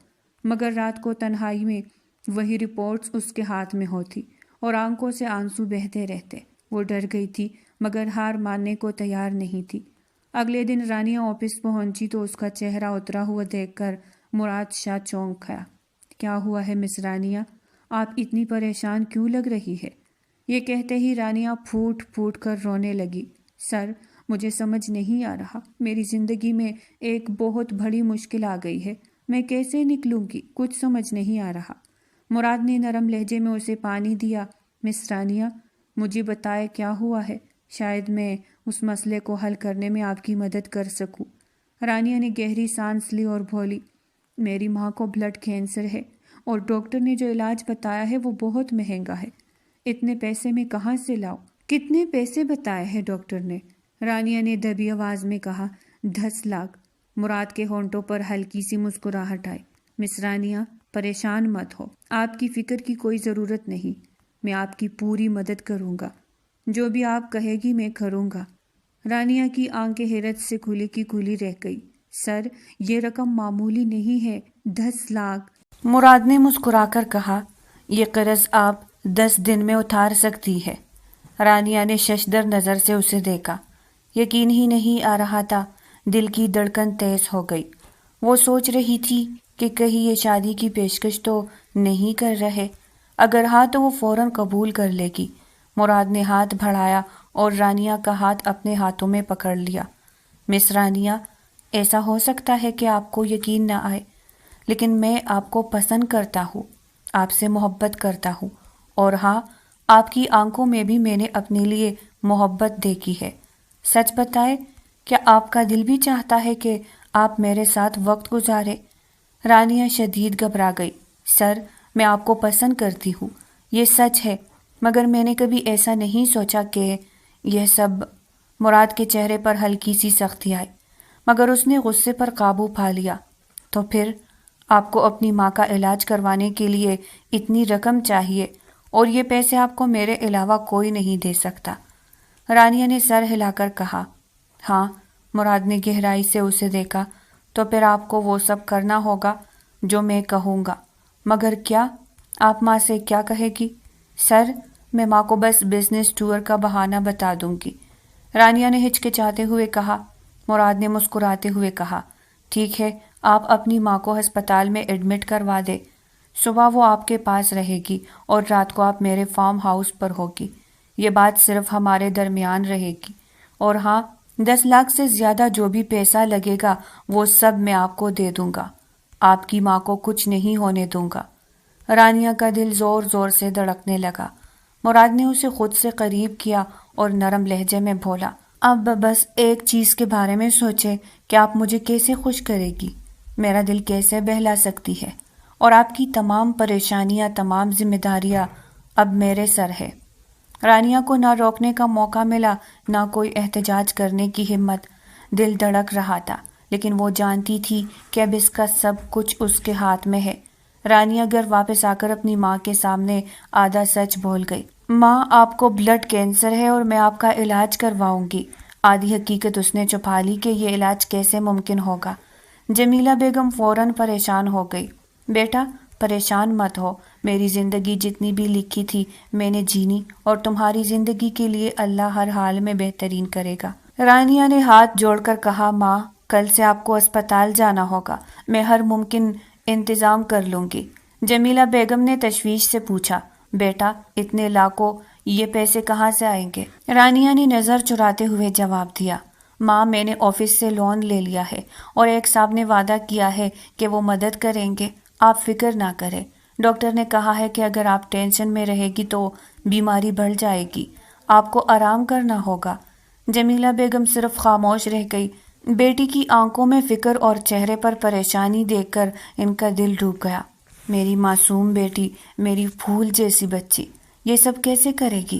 مگر رات کو تنہائی میں وہی رپورٹس اس کے ہاتھ میں ہوتی اور آنکھوں سے آنسو بہتے رہتے۔ وہ ڈر گئی تھی مگر ہار ماننے کو تیار نہیں تھی۔ اگلے دن رانیہ آفس پہنچی تو اس کا چہرہ اترا ہوا دیکھ کر مراد شاہ چونک گیا۔ کیا ہوا ہے مس رانیہ؟ آپ اتنی پریشان کیوں لگ رہی ہے؟ یہ کہتے ہی رانیہ پھوٹ پھوٹ کر رونے لگی۔ سر، مجھے سمجھ نہیں آ رہا، میری زندگی میں ایک بہت بڑی مشکل آ گئی ہے، میں کیسے نکلوں گی؟ کچھ سمجھ نہیں آ رہا۔ مراد نے نرم لہجے میں اسے پانی دیا۔ مس رانیہ، مجھے بتائے کیا ہوا ہے، شاید میں اس مسئلے کو حل کرنے میں آپ کی مدد کر سکوں۔ رانیہ نے گہری سانس لی اور بولی، میری ماں کو بلڈ کینسر ہے اور ڈاکٹر نے جو علاج بتایا ہے وہ بہت مہنگا ہے۔ اتنے پیسے میں کہاں سے لاؤ؟ کتنے پیسے بتائے ہیں ڈاکٹر نے؟ رانیہ نے دبی آواز میں کہا، 10 لاکھ۔ مراد کے ہونٹوں پر ہلکی سی مسکراہٹ آئی۔ مس رانیہ، پریشان مت ہو، آپ کی فکر کی کوئی ضرورت نہیں، میں آپ کی پوری مدد کروں گا، جو بھی آپ کہے گی میں کروں گا۔ رانیہ کی آنکھیں حیرت سے کھلی کی کھلی رہ گئی۔ سر، یہ رقم معمولی نہیں ہے، 10 لاکھ۔ مراد نے مسکرا کر کہا، یہ قرض آپ 10 دن میں اتار سکتی ہے۔ رانیہ نے ششدر نظر سے اسے دیکھا۔ یقین ہی نہیں آ رہا تھا، دل کی دھڑکن تیز ہو گئی۔ وہ سوچ رہی تھی کہ کہیں یہ شادی کی پیشکش تو نہیں کر رہے، اگر ہاں تو وہ فوراً قبول کر لے گی۔ مراد نے ہاتھ بڑھایا اور رانیہ کا ہاتھ اپنے ہاتھوں میں پکڑ لیا۔ مس رانیہ، ایسا ہو سکتا ہے کہ آپ کو یقین نہ آئے، لیکن میں آپ کو پسند کرتا ہوں، آپ سے محبت کرتا ہوں، اور ہاں، آپ کی آنکھوں میں بھی میں نے اپنے لیے محبت دیکھی ہے۔ سچ بتائے، کیا آپ کا دل بھی چاہتا ہے کہ آپ میرے ساتھ وقت گزارے؟ رانیہ شدید گھبرا گئی۔ سر، میں آپ کو پسند کرتی ہوں، یہ سچ ہے، مگر میں نے کبھی ایسا نہیں سوچا کہ یہ سب۔ مراد کے چہرے پر ہلکی سی سختی آئی، مگر اس نے غصے پر قابو پا لیا۔ تو پھر آپ کو اپنی ماں کا علاج کروانے کے لیے اتنی رقم چاہیے اور یہ پیسے آپ کو میرے علاوہ کوئی نہیں دے سکتا۔ رانیہ نے سر ہلا کر کہا، ہاں۔ مراد نے گہرائی سے اسے دیکھا، تو پھر آپ کو وہ سب کرنا ہوگا جو میں کہوں گا۔ مگر کیا؟ آپ ماں سے کیا کہے گی؟ سر، میں ماں کو بس بزنس ٹور کا بہانہ بتا دوں گی، رانیہ نے ہچکچاتے ہوئے کہا۔ مراد نے مسکراتے ہوئے کہا، ٹھیک ہے، آپ اپنی ماں کو ہسپتال میں ایڈمٹ کروا دے، صبح وہ آپ کے پاس رہے گی اور رات کو آپ میرے فارم ہاؤس پر ہوگی، یہ بات صرف ہمارے درمیان رہے گی، اور ہاں، 10 لاکھ سے زیادہ جو بھی پیسہ لگے گا وہ سب میں آپ کو دے دوں گا، آپ کی ماں کو کچھ نہیں ہونے دوں گا۔ رانیہ کا دل زور زور سے دھڑکنے لگا۔ مراد نے اسے خود سے قریب کیا اور نرم لہجے میں بولا، اب بس ایک چیز کے بارے میں سوچے کہ آپ مجھے کیسے خوش کرے گی، میرا دل کیسے بہلا سکتی ہے، اور آپ کی تمام پریشانیاں، تمام ذمہ داریاں اب میرے سر ہے۔ رانیہ کو نہ روکنے کا موقع ملا، نہ کوئی احتجاج کرنے کی ہمت۔ دل دھڑک رہا تھا، لیکن وہ جانتی تھی کہ اب اس کا سب کچھ اس کے ہاتھ میں ہے۔ رانیہ گھر واپس آ کر اپنی ماں کے سامنے آدھا سچ بول گئی۔ ماں، آپ کو بلڈ کینسر ہے اور میں آپ کا علاج کرواؤں گی۔ آدھی حقیقت اس نے چھپا لی کہ یہ علاج کیسے ممکن ہوگا۔ جمیلہ بیگم فوراً پریشان ہو گئی۔ بیٹا، پریشان مت ہو، میری زندگی جتنی بھی لکھی تھی میں نے جینی، اور تمہاری زندگی کے لیے اللہ ہر حال میں بہترین کرے گا۔ رانیہ نے ہاتھ جوڑ کر کہا، ماں، کل سے آپ کو اسپتال جانا ہوگا، میں ہر ممکن انتظام کر لوں گی۔ جمیلہ بیگم نے تشویش سے پوچھا، بیٹا، اتنے لاکھوں یہ پیسے کہاں سے آئیں گے؟ رانیہ نے نظر چراتے ہوئے جواب دیا، ماں، میں نے آفس سے لون لے لیا ہے اور ایک صاحب نے وعدہ کیا ہے کہ وہ مدد کریں گے، آپ فکر نہ کریں۔ ڈاکٹر نے کہا ہے کہ اگر آپ ٹینشن میں رہے گی تو بیماری بڑھ جائے گی، آپ کو آرام کرنا ہوگا۔ جمیلہ بیگم صرف خاموش رہ گئی۔ بیٹی کی آنکھوں میں فکر اور چہرے پر پریشانی دیکھ کر ان کا دل ڈوب گیا۔ میری معصوم بیٹی، میری پھول جیسی بچی، یہ سب کیسے کرے گی؟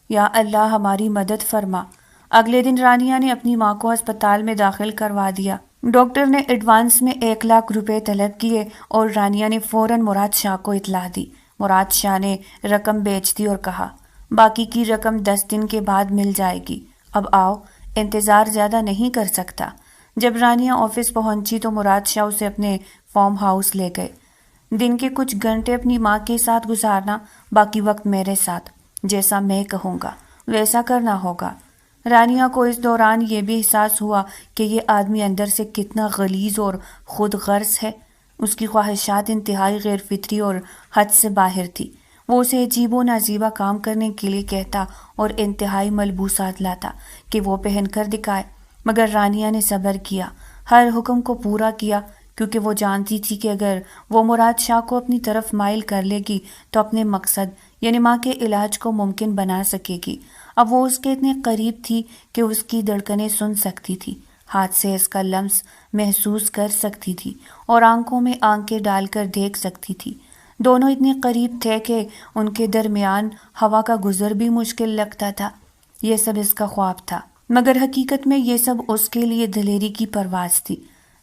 یا اللہ ہماری مدد فرما۔ اگلے دن رانیہ نے اپنی ماں کو ہسپتال میں داخل کروا دیا۔ ڈاکٹر نے ایڈوانس میں 1,00,000 روپے طلب کیے اور رانیہ نے فوراً مراد شاہ کو اطلاع دی۔ مراد شاہ نے رقم بیچ دی اور کہا باقی کی رقم 10 دن کے بعد مل جائے گی۔ اب آؤ، انتظار زیادہ نہیں کر سکتا۔ جب رانیہ آفس پہنچی تو مراد شاہ اسے اپنے فارم ہاؤس لے گئے۔ دن کے کچھ گھنٹے اپنی ماں کے ساتھ گزارنا، باقی وقت میرے ساتھ، جیسا میں کہوں گا ویسا کرنا ہوگا۔ رانیہ کو اس دوران یہ بھی احساس ہوا کہ یہ آدمی اندر سے کتنا غلیظ اور خود غرض ہے۔ اس کی خواہشات انتہائی غیر فطری اور حد سے باہر تھی۔ وہ اسے عجیب و نازیبا کام کرنے کے لیے کہتا اور انتہائی ملبوسات لاتا کہ وہ پہن کر دکھائے، مگر رانیہ نے صبر کیا، ہر حکم کو پورا کیا، کیونکہ وہ جانتی تھی کہ اگر وہ مراد شاہ کو اپنی طرف مائل کر لے گی تو اپنے مقصد یعنی ماں کے علاج کو ممکن بنا سکے گی۔ اب وہ اس کے اتنے قریب تھی کہ اس کی دھڑکنیں سن سکتی تھی، ہاتھ سے اس کا لمس محسوس کر سکتی تھی اور آنکھوں میں آنکھیں ڈال کر دیکھ سکتی تھی۔ دونوں اتنے قریب تھے کہ ان کے درمیان ہوا کا گزر بھی مشکل لگتا تھا۔ یہ سب اس کا خواب تھا، مگر حقیقت میں یہ سب اس کے لیے دلیری کی پرواز تھی۔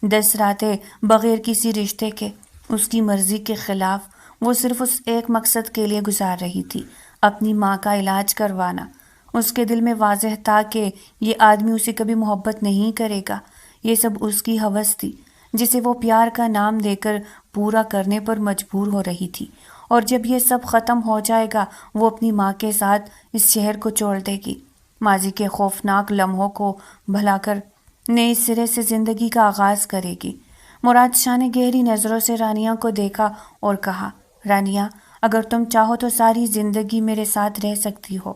10 راتیں بغیر کسی رشتے کے، اس کی مرضی کے خلاف، وہ صرف اس ایک مقصد کے لیے گزار رہی تھی، اپنی ماں کا علاج کروانا۔ اس کے دل میں واضح تھا کہ یہ آدمی اسے کبھی محبت نہیں کرے گا۔ یہ سب اس کی ہوس تھی، جسے وہ پیار کا نام دے کر پورا کرنے پر مجبور ہو رہی تھی، اور جب یہ سب ختم ہو جائے گا وہ اپنی ماں کے ساتھ اس شہر کو چھوڑ دے گی، ماضی کے خوفناک لمحوں کو بھلا کر نئے سرے سے زندگی کا آغاز کرے گی۔ مراد شاہ نے گہری نظروں سے رانیہ کو دیکھا اور کہا رانیہ، اگر تم چاہو تو ساری زندگی میرے ساتھ رہ سکتی ہو۔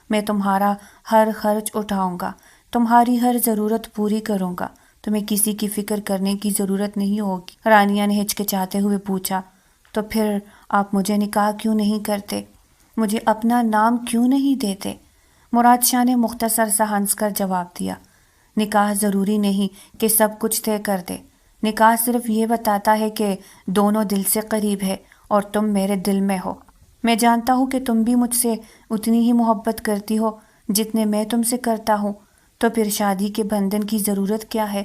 میں تمہارا ہر خرچ اٹھاؤں گا، تمہاری ہر ضرورت پوری کروں گا، تمہیں کسی کی فکر کرنے کی ضرورت نہیں ہوگی۔ رانیہ نے ہچکچاتے ہوئے پوچھا تو پھر آپ مجھے نکاح کیوں نہیں کرتے؟ مجھے اپنا نام کیوں نہیں دیتے؟ مراد شاہ نے مختصر سا ہنس کر جواب دیا، نکاح ضروری نہیں کہ سب کچھ طے کر دے، نکاح صرف یہ بتاتا ہے کہ دونوں دل سے قریب ہے اور تم میرے دل میں ہو۔ میں جانتا ہوں کہ تم بھی مجھ سے اتنی ہی محبت کرتی ہو جتنے میں تم سے کرتا ہوں، تو پھر شادی کے بندھن کی ضرورت کیا ہے؟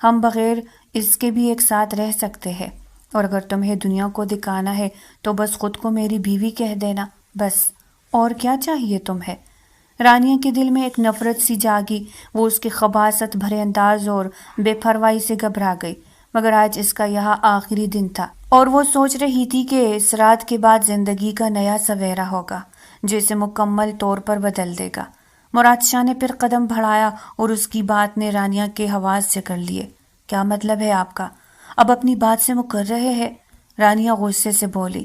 ہم بغیر اس کے بھی ایک ساتھ رہ سکتے ہیں، اور اگر تمہیں دنیا کو دکھانا ہے تو بس خود کو میری بیوی کہہ دینا، بس، اور کیا چاہیے تمہیں؟ رانیہ کے دل میں ایک نفرت سی جاگی، وہ اس کے خباثت بھرے انداز اور بے پرواہی سے گھبرا گئی، مگر آج اس کا یہاں آخری دن تھا اور وہ سوچ رہی تھی کہ اس رات کے بعد زندگی کا نیا سویرا ہوگا جو اسے مکمل طور پر بدل دے گا۔ مراد شاہ نے پھر قدم بڑھایا اور اس کی بات نے رانیہ کے حواس جکڑ لیے۔ کیا مطلب ہے آپ کا؟ اب اپنی بات سے مکر رہے ہیں؟ رانیہ غصے سے بولی۔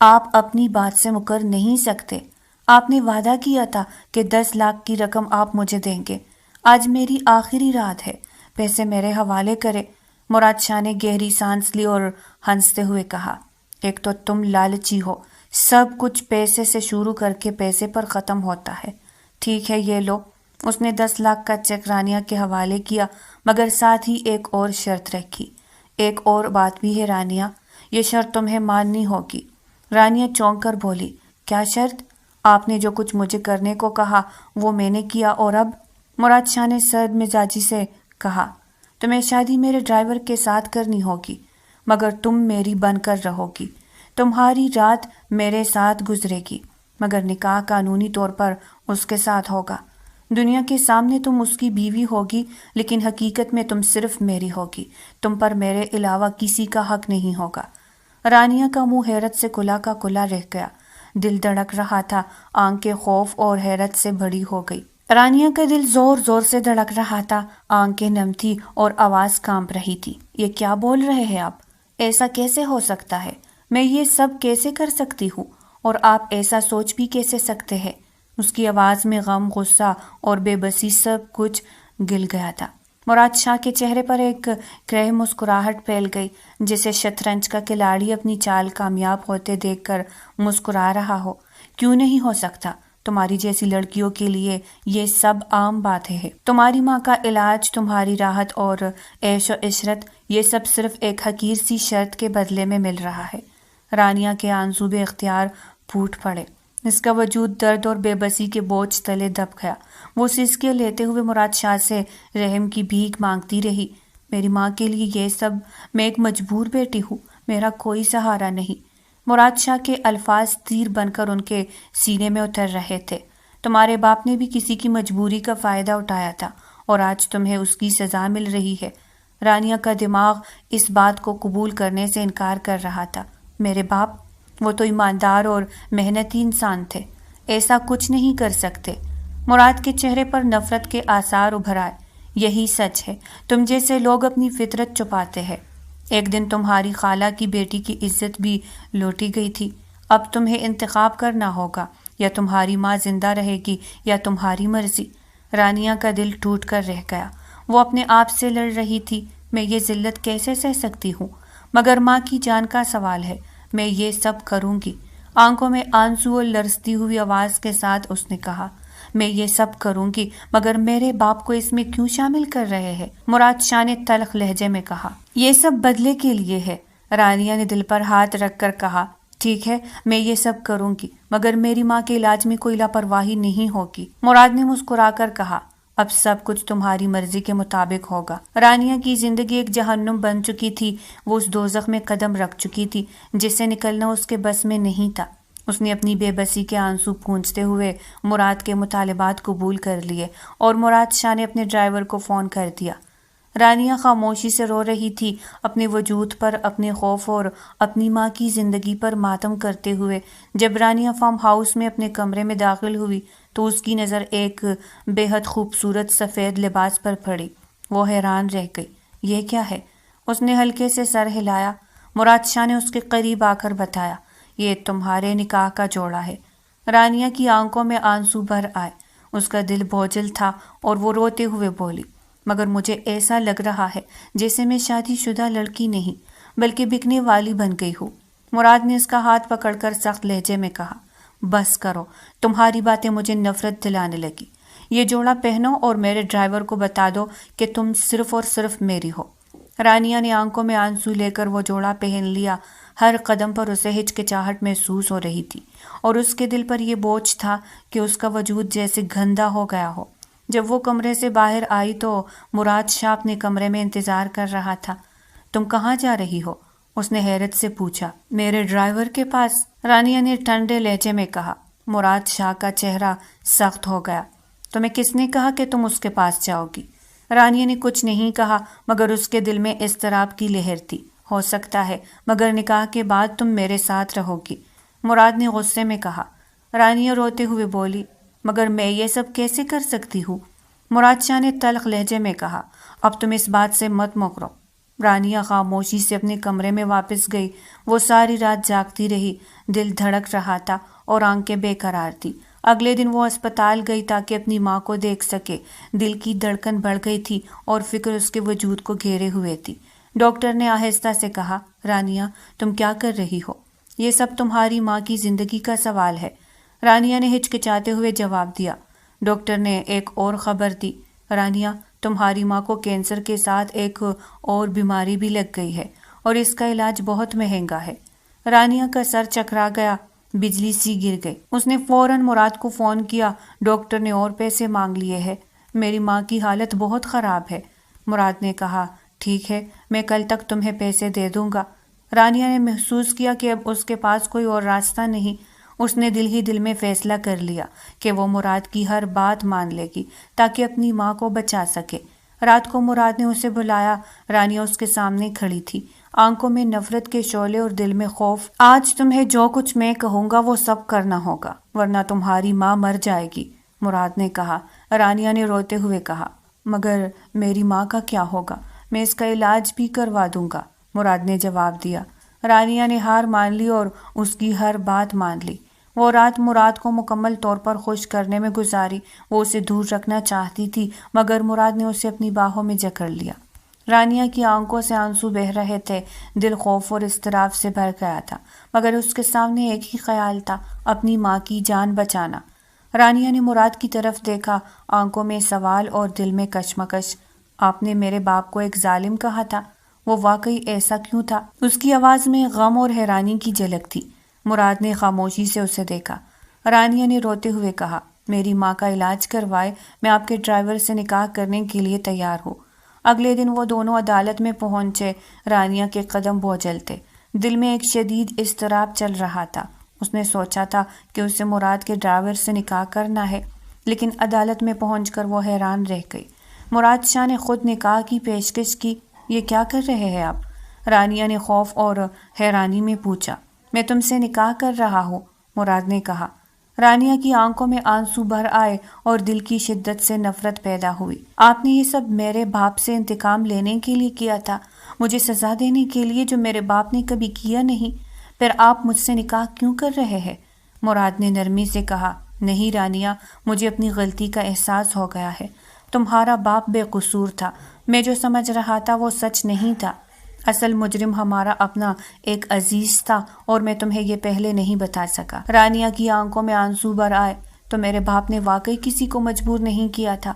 آپ اپنی بات سے مکر نہیں سکتے، آپ نے وعدہ کیا تھا کہ 10 لاکھ کی رقم آپ مجھے دیں گے۔ آج میری آخری رات ہے، پیسے میرے حوالے کرے۔ مراد شاہ نے گہری سانس لی اور ہنستے ہوئے کہا، ایک تو تم لالچی ہو، سب کچھ پیسے سے شروع کر کے پیسے پر ختم ہوتا ہے۔ ٹھیک ہے، یہ لو۔ اس نے 10 لاکھ کا چیک رانیہ کے حوالے کیا، مگر ساتھ ہی ایک اور شرط رکھی۔ ایک اور بات بھی ہے رانیہ، یہ شرط تمہیں ماننی ہوگی۔ رانیہ چونک کر بولی، کیا شرط؟ آپ نے جو کچھ مجھے کرنے کو کہا وہ میں نے کیا، اور اب؟ مراد شاہ نے سرد مزاجی سے کہا، تمہیں شادی میرے ڈرائیور کے ساتھ کرنی ہوگی، مگر تم میری بن کر رہو گی، تمہاری رات میرے ساتھ گزرے گی، مگر نکاح قانونی طور پر اس کے ساتھ ہوگا۔ دنیا کے سامنے تم اس کی بیوی ہوگی، لیکن حقیقت میں تم صرف میری ہوگی، تم پر میرے علاوہ کسی کا حق نہیں ہوگا۔ رانیہ کا منہ حیرت سے کھلا کا کھلا رہ گیا، دل دھڑک رہا تھا، آنکھیں خوف اور حیرت سے بڑی ہو گئی۔ رانیہ کا دل زور زور سے دھڑک رہا تھا، آنکھیں نم تھی اور آواز کانپ رہی تھی۔ یہ کیا بول رہے ہیں آپ؟ ایسا کیسے ہو سکتا ہے؟ میں یہ سب کیسے کر سکتی ہوں؟ اور آپ ایسا سوچ بھی کیسے سکتے ہیں؟ اس کی آواز میں غم، غصہ اور بے بسی سب کچھ گل گیا تھا۔ مراد شاہ کے چہرے پر ایک کرہ مسکراہٹ پھیل گئی، جیسے شطرنج کا کھلاڑی اپنی چال کامیاب ہوتے دیکھ کر مسکرا رہا ہو۔ کیوں نہیں ہو سکتا؟ تمہاری جیسی لڑکیوں کے لیے یہ سب عام باتیں ہیں۔ تمہاری ماں کا علاج، تمہاری راحت اور عیش و عشرت، یہ سب صرف ایک حقیر سی شرط کے بدلے میں مل رہا ہے۔ رانیہ کے آنسو بے اختیار پھوٹ پڑے۔ اس کا وجود درد اور بے بسی کے بوجھ تلے دب گیا۔ وہ سسکیاں لیتے ہوئے مراد شاہ سے رحم کی بھیک مانگتی رہی۔ میری ماں کے لیے یہ سب، میں ایک مجبور بیٹی ہوں، میرا کوئی سہارا نہیں۔ مراد شاہ کے الفاظ تیر بن کر ان کے سینے میں اتر رہے تھے۔ تمہارے باپ نے بھی کسی کی مجبوری کا فائدہ اٹھایا تھا اور آج تمہیں اس کی سزا مل رہی ہے۔ رانیہ کا دماغ اس بات کو قبول کرنے سے انکار کر رہا تھا۔ میرے باپ، وہ تو ایماندار اور محنتی انسان تھے، ایسا کچھ نہیں کر سکتے۔ مراد کے چہرے پر نفرت کے آثار ابھر آئے۔ یہی سچ ہے، تم جیسے لوگ اپنی فطرت چھپاتے ہیں۔ ایک دن تمہاری خالہ کی بیٹی کی عزت بھی لوٹی گئی تھی۔ اب تمہیں انتخاب کرنا ہوگا، یا تمہاری ماں زندہ رہے گی یا تمہاری مرضی۔ رانیہ کا دل ٹوٹ کر رہ گیا۔ وہ اپنے آپ سے لڑ رہی تھی، میں یہ ذلت کیسے سہ سکتی ہوں؟ مگر ماں کی جان کا سوال ہے، میں یہ سب کروں گی۔ آنکھوں میں آنسو اور لرزتی ہوئی آواز کے ساتھ اس نے کہا، میں یہ سب کروں گی، مگر میرے باپ کو اس میں کیوں شامل کر رہے ہیں؟ مراد شاہ نے تلخ لہجے میں کہا، یہ سب بدلے کے لیے ہے۔ رانیہ نے دل پر ہاتھ رکھ کر کہا، ٹھیک ہے، میں یہ سب کروں گی، مگر میری ماں کے علاج میں کوئی لاپرواہی نہیں ہوگی۔ مراد نے مسکرا کر کہا، اب سب کچھ تمہاری مرضی کے مطابق ہوگا۔ رانیہ کی زندگی ایک جہنم بن چکی تھی۔ وہ اس دوزخ میں قدم رکھ چکی تھی جس سے نکلنا اس کے بس میں نہیں تھا۔ اس نے اپنی بے بسی کے آنسو پونچھتے ہوئے مراد کے مطالبات قبول کر لیے اور مراد شاہ نے اپنے ڈرائیور کو فون کر دیا۔ رانیہ خاموشی سے رو رہی تھی، اپنے وجود پر، اپنے خوف اور اپنی ماں کی زندگی پر ماتم کرتے ہوئے۔ جب رانیہ فارم ہاؤس میں اپنے کمرے میں داخل ہوئی تو اس کی نظر ایک بے حد خوبصورت سفید لباس پر پڑی۔ وہ حیران رہ گئی، یہ کیا ہے؟ اس نے ہلکے سے سر ہلایا۔ مراد شاہ نے اس کے قریب آ کر بتایا، یہ تمہارے نکاح کا جوڑا ہے۔ رانیہ کی آنکھوں میں آنسو بھر آئے، اس کا دل بوجھل تھا اور وہ روتے ہوئے بولی، مگر مجھے ایسا لگ رہا ہے جیسے میں شادی شدہ لڑکی نہیں بلکہ بکنے والی بن گئی ہوں۔ مراد نے اس کا ہاتھ پکڑ کر سخت لہجے میں کہا، بس کرو، تمہاری باتیں مجھے نفرت دلانے لگی۔ یہ جوڑا پہنو اور میرے ڈرائیور کو بتا دو کہ تم صرف اور صرف میری ہو۔ رانیہ نے آنکھوں میں آنسو لے کر وہ جوڑا پہن لیا۔ ہر قدم پر اسے ہچکچاہٹ محسوس ہو رہی تھی اور اس کے دل پر یہ بوجھ تھا کہ اس کا وجود جیسے گندا ہو گیا ہو۔ جب وہ کمرے سے باہر آئی تو مراد شاہ اپنے کمرے میں انتظار کر رہا تھا۔ تم کہاں جا رہی ہو؟ اس نے حیرت سے پوچھا۔ میرے ڈرائیور کے پاس، رانیہ نے ٹھنڈے لہجے میں کہا۔ مراد شاہ کا چہرہ سخت ہو گیا۔ تمہیں کس نے کہا کہ تم اس کے پاس جاؤ گی؟ رانیہ نے کچھ نہیں کہا، مگر اس کے دل میں اضطراب کی لہر تھی۔ ہو سکتا ہے، مگر نکاح کے بعد تم میرے ساتھ رہو گی، مراد نے غصے میں کہا۔ رانیہ روتے ہوئے بولی، مگر میں یہ سب کیسے کر سکتی ہوں؟ مراد شاہ نے تلخ لہجے میں کہا، اب تم اس بات سے مت مکرو۔ رانیہ خاموشی سے اپنے کمرے میں واپس گئی۔ وہ ساری رات جاگتی رہی، دل دھڑک رہا تھا اور آنکھیں بے قرار تھی۔ اگلے دن وہ اسپتال گئی تاکہ اپنی ماں کو دیکھ سکے۔ دل کی دھڑکن بڑھ گئی تھی اور فکر اس کے وجود کو گھیرے ہوئے تھی۔ ڈاکٹر نے آہستہ سے کہا، رانیہ، تم کیا کر رہی ہو؟ یہ سب تمہاری ماں کی زندگی کا سوال ہے۔ رانیہ نے ہچکچاتے ہوئے جواب دیا۔ ڈاکٹر نے ایک اور خبر دی، رانیہ، تمہاری ماں کو کینسر کے ساتھ ایک اور بیماری بھی لگ گئی ہے اور اس کا علاج بہت مہنگا ہے۔ رانیہ کا سر چکرا گیا، بجلی سی گر گئی۔ اس نے فوراً مراد کو فون کیا، ڈاکٹر نے اور پیسے مانگ لیے ہیں، میری ماں کی حالت بہت خراب ہے۔ مراد نے کہا، ٹھیک ہے، میں کل تک تمہیں پیسے دے دوں گا۔ رانیہ نے محسوس کیا کہ اب اس کے پاس کوئی اور راستہ نہیں۔ اس نے دل ہی دل میں فیصلہ کر لیا کہ وہ مراد کی ہر بات مان لے گی تاکہ اپنی ماں کو بچا سکے۔ رات کو مراد نے اسے بلایا۔ رانیہ اس کے سامنے کھڑی تھی، آنکھوں میں نفرت کے شعلے اور دل میں خوف۔ آج تمہیں جو کچھ میں کہوں گا وہ سب کرنا ہوگا، ورنہ تمہاری ماں مر جائے گی، مراد نے کہا۔ رانیہ نے روتے ہوئے کہا، مگر میری ماں کا کیا ہوگا؟ میں اس کا علاج بھی کروا دوں گا، مراد نے جواب دیا۔ رانیہ نے ہار مان لی اور اس کی ہر بات مان لی۔ وہ رات مراد کو مکمل طور پر خوش کرنے میں گزاری۔ وہ اسے دور رکھنا چاہتی تھی، مگر مراد نے اسے اپنی باہوں میں جکڑ لیا۔ رانیہ کی آنکھوں سے آنسو بہہ رہے تھے، دل خوف اور اضطراب سے بھر گیا تھا، مگر اس کے سامنے ایک ہی خیال تھا، اپنی ماں کی جان بچانا۔ رانیہ نے مراد کی طرف دیکھا، آنکھوں میں سوال اور دل میں کشمکش۔ آپ نے میرے باپ کو ایک ظالم کہا تھا، وہ واقعی ایسا کیوں تھا؟ اس کی آواز میں غم اور حیرانی کی جھلک تھی۔ مراد نے خاموشی سے اسے دیکھا۔ رانیہ نے روتے ہوئے کہا، میری ماں کا علاج کروائے، میں آپ کے ڈرائیور سے نکاح کرنے کے لیے تیار ہوں۔ اگلے دن وہ دونوں عدالت میں پہنچے۔ رانیہ کے قدم بوجھل تھے، دل میں ایک شدید اضطراب چل رہا تھا۔ اس نے سوچا تھا کہ اسے مراد کے ڈرائیور سے نکاح کرنا ہے، لیکن عدالت میں پہنچ کر وہ حیران رہ گئی۔ مراد شاہ نے خود نکاح کی پیشکش کی۔ یہ کیا کر رہے ہیں آپ؟ رانیہ نے خوف اور حیرانی میں پوچھا۔ میں تم سے نکاح کر رہا ہوں، مراد نے کہا۔ رانیہ کی آنکھوں میں آنسو بھر آئے اور دل کی شدت سے نفرت پیدا ہوئی۔ آپ نے یہ سب میرے باپ سے انتقام لینے کے لیے کیا تھا، مجھے سزا دینے کے لیے جو میرے باپ نے کبھی کیا نہیں، پھر آپ مجھ سے نکاح کیوں کر رہے ہیں؟ مراد نے نرمی سے کہا، نہیں رانیہ، مجھے اپنی غلطی کا احساس ہو گیا ہے۔ تمہارا باپ بے قصور تھا، میں جو سمجھ رہا تھا وہ سچ نہیں تھا۔ اصل مجرم ہمارا اپنا ایک عزیز تھا اور میں تمہیں یہ پہلے نہیں بتا سکا۔ رانیہ کی آنکھوں میں آنسو بھر آئے۔ تو میرے باپ نے واقعی کسی کو مجبور نہیں کیا تھا۔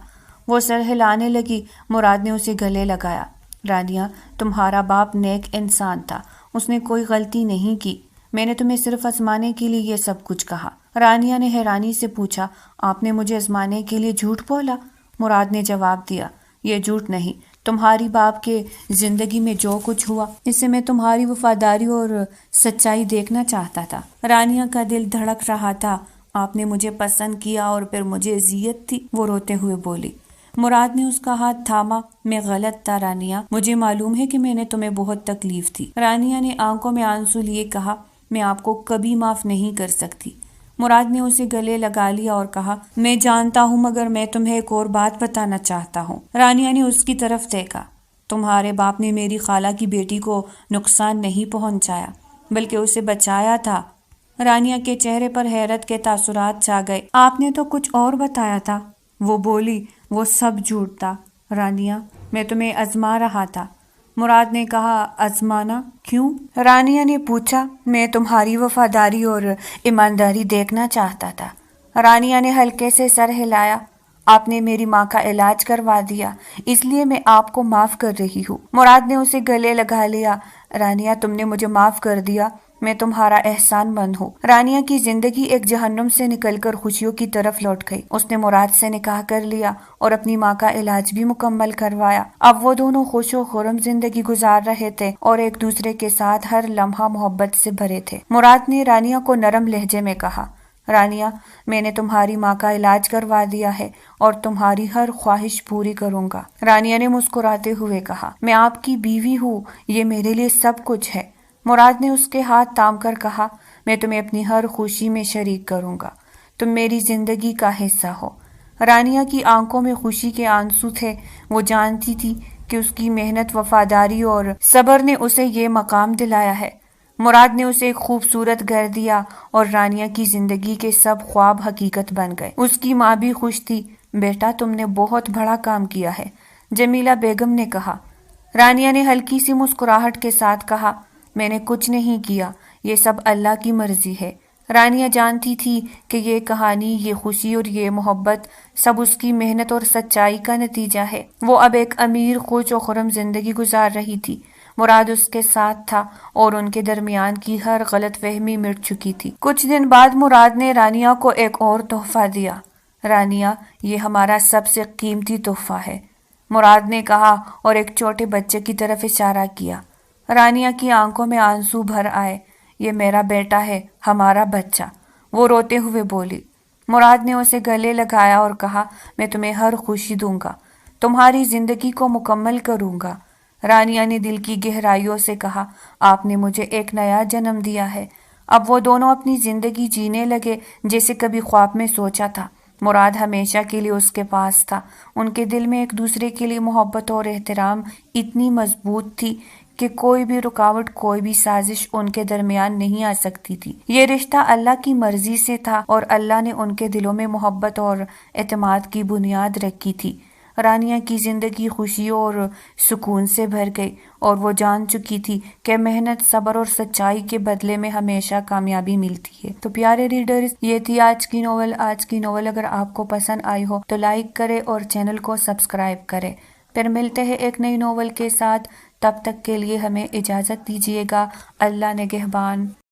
وہ سر ہلانے لگی۔ مراد نے اسے گلے لگایا۔ رانیہ، تمہارا باپ نیک انسان تھا، اس نے کوئی غلطی نہیں کی، میں نے تمہیں صرف آزمانے کے لیے یہ سب کچھ کہا۔ رانیہ نے حیرانی سے پوچھا، آپ نے مجھے آزمانے کے لیے جھوٹ بولا؟ مراد نے جواب دیا، یہ جھوٹ نہیں، تمہاری باپ کے زندگی میں جو کچھ ہوا اس سے میں تمہاری وفاداری اور سچائی دیکھنا چاہتا تھا۔ رانیہ کا دل دھڑک رہا تھا۔ آپ نے مجھے پسند کیا اور پھر مجھے اذیت تھی، وہ روتے ہوئے بولی۔ مراد نے اس کا ہاتھ تھاما۔ میں غلط تھا رانیہ، مجھے معلوم ہے کہ میں نے تمہیں بہت تکلیف دی۔ رانیہ نے آنکھوں میں آنسو لیے کہا، میں آپ کو کبھی معاف نہیں کر سکتی۔ مراد نے اسے گلے لگا لیا اور کہا، میں جانتا ہوں مگر میں تمہیں ایک اور بات بتانا چاہتا ہوں۔ رانیہ نے اس کی طرف دیکھا۔ تمہارے باپ نے میری خالہ کی بیٹی کو نقصان نہیں پہنچایا بلکہ اسے بچایا تھا۔ رانیہ کے چہرے پر حیرت کے تاثرات چھا گئے۔ آپ نے تو کچھ اور بتایا تھا، وہ بولی۔ وہ سب جھوٹ تھا رانیہ، میں تمہیں آزما رہا تھا۔ مراد نے کہا، آزمانا کیوں؟ رانیہ نے پوچھا، میں تمہاری وفاداری اور ایمانداری دیکھنا چاہتا تھا۔ رانیہ نے ہلکے سے سر ہلایا۔ آپ نے میری ماں کا علاج کروا دیا، اس لیے میں آپ کو معاف کر رہی ہوں۔ مراد نے اسے گلے لگا لیا۔ رانیہ، تم نے مجھے معاف کر دیا، میں تمہارا احسان مند ہوں۔ رانیہ کی زندگی ایک جہنم سے نکل کر خوشیوں کی طرف لوٹ گئی۔ اس نے مراد سے نکاح کر لیا اور اپنی ماں کا علاج بھی مکمل کروایا۔ اب وہ دونوں خوش و خرم زندگی گزار رہے تھے اور ایک دوسرے کے ساتھ ہر لمحہ محبت سے بھرے تھے۔ مراد نے رانیہ کو نرم لہجے میں کہا، رانیہ، میں نے تمہاری ماں کا علاج کروا دیا ہے اور تمہاری ہر خواہش پوری کروں گا۔ رانیہ نے مسکراتے ہوئے کہا، میں آپ کی بیوی ہوں، یہ میرے لیے سب کچھ ہے۔ مراد نے اس کے ہاتھ تھام کر کہا، میں تمہیں اپنی ہر خوشی میں شریک کروں گا، تم میری زندگی کا حصہ ہو۔ رانیہ کی آنکھوں میں خوشی کے آنسو تھے۔ وہ جانتی تھی کہ اس کی محنت، وفاداری اور صبر نے اسے یہ مقام دلایا ہے۔ مراد نے اسے ایک خوبصورت گھر دیا اور رانیہ کی زندگی کے سب خواب حقیقت بن گئے۔ اس کی ماں بھی خوش تھی۔ بیٹا، تم نے بہت بڑا کام کیا ہے، جمیلہ بیگم نے کہا۔ رانیہ نے ہلکی سی مسکراہٹ کے ساتھ کہا، میں نے کچھ نہیں کیا، یہ سب اللہ کی مرضی ہے۔ رانیہ جانتی تھی کہ یہ کہانی، یہ خوشی اور یہ محبت سب اس کی محنت اور سچائی کا نتیجہ ہے۔ وہ اب ایک امیر، خوش و خرم زندگی گزار رہی تھی۔ مراد اس کے ساتھ تھا اور ان کے درمیان کی ہر غلط فہمی مٹ چکی تھی۔ کچھ دن بعد مراد نے رانیہ کو ایک اور تحفہ دیا۔ رانیہ، یہ ہمارا سب سے قیمتی تحفہ ہے، مراد نے کہا اور ایک چھوٹے بچے کی طرف اشارہ کیا۔ رانیہ کی آنکھوں میں آنسو بھر آئے۔ یہ میرا بیٹا ہے، ہمارا بچہ، وہ روتے ہوئے بولی۔ مراد نے اسے گلے لگایا اور کہا، میں تمہیں ہر خوشی دوں گا، تمہاری زندگی کو مکمل کروں گا۔ رانیہ نے دل کی گہرائیوں سے کہا، آپ نے مجھے ایک نیا جنم دیا ہے۔ اب وہ دونوں اپنی زندگی جینے لگے جیسے کبھی خواب میں سوچا تھا۔ مراد ہمیشہ کے لیے اس کے پاس تھا۔ ان کے دل میں ایک دوسرے کے لیے محبت اور احترام اتنی مضبوط تھی کہ کوئی بھی رکاوٹ، کوئی بھی سازش ان کے درمیان نہیں آ سکتی تھی۔ یہ رشتہ اللہ کی مرضی سے تھا اور اللہ نے ان کے دلوں میں محبت اور اعتماد کی بنیاد رکھی تھی۔ رانیہ کی زندگی خوشیوں اور سکون سے بھر گئی، اور وہ جان چکی تھی کہ محنت، صبر اور سچائی کے بدلے میں ہمیشہ کامیابی ملتی ہے۔ تو پیارے ریڈرز، یہ تھی آج کی ناول۔ اگر آپ کو پسند آئی ہو تو لائک کرے اور چینل کو سبسکرائب کرے۔ پھر ملتے ہیں ایک نئی ناول کے ساتھ، تب تک کے لیے ہمیں اجازت دیجیے گا۔ اللہ نگہبان۔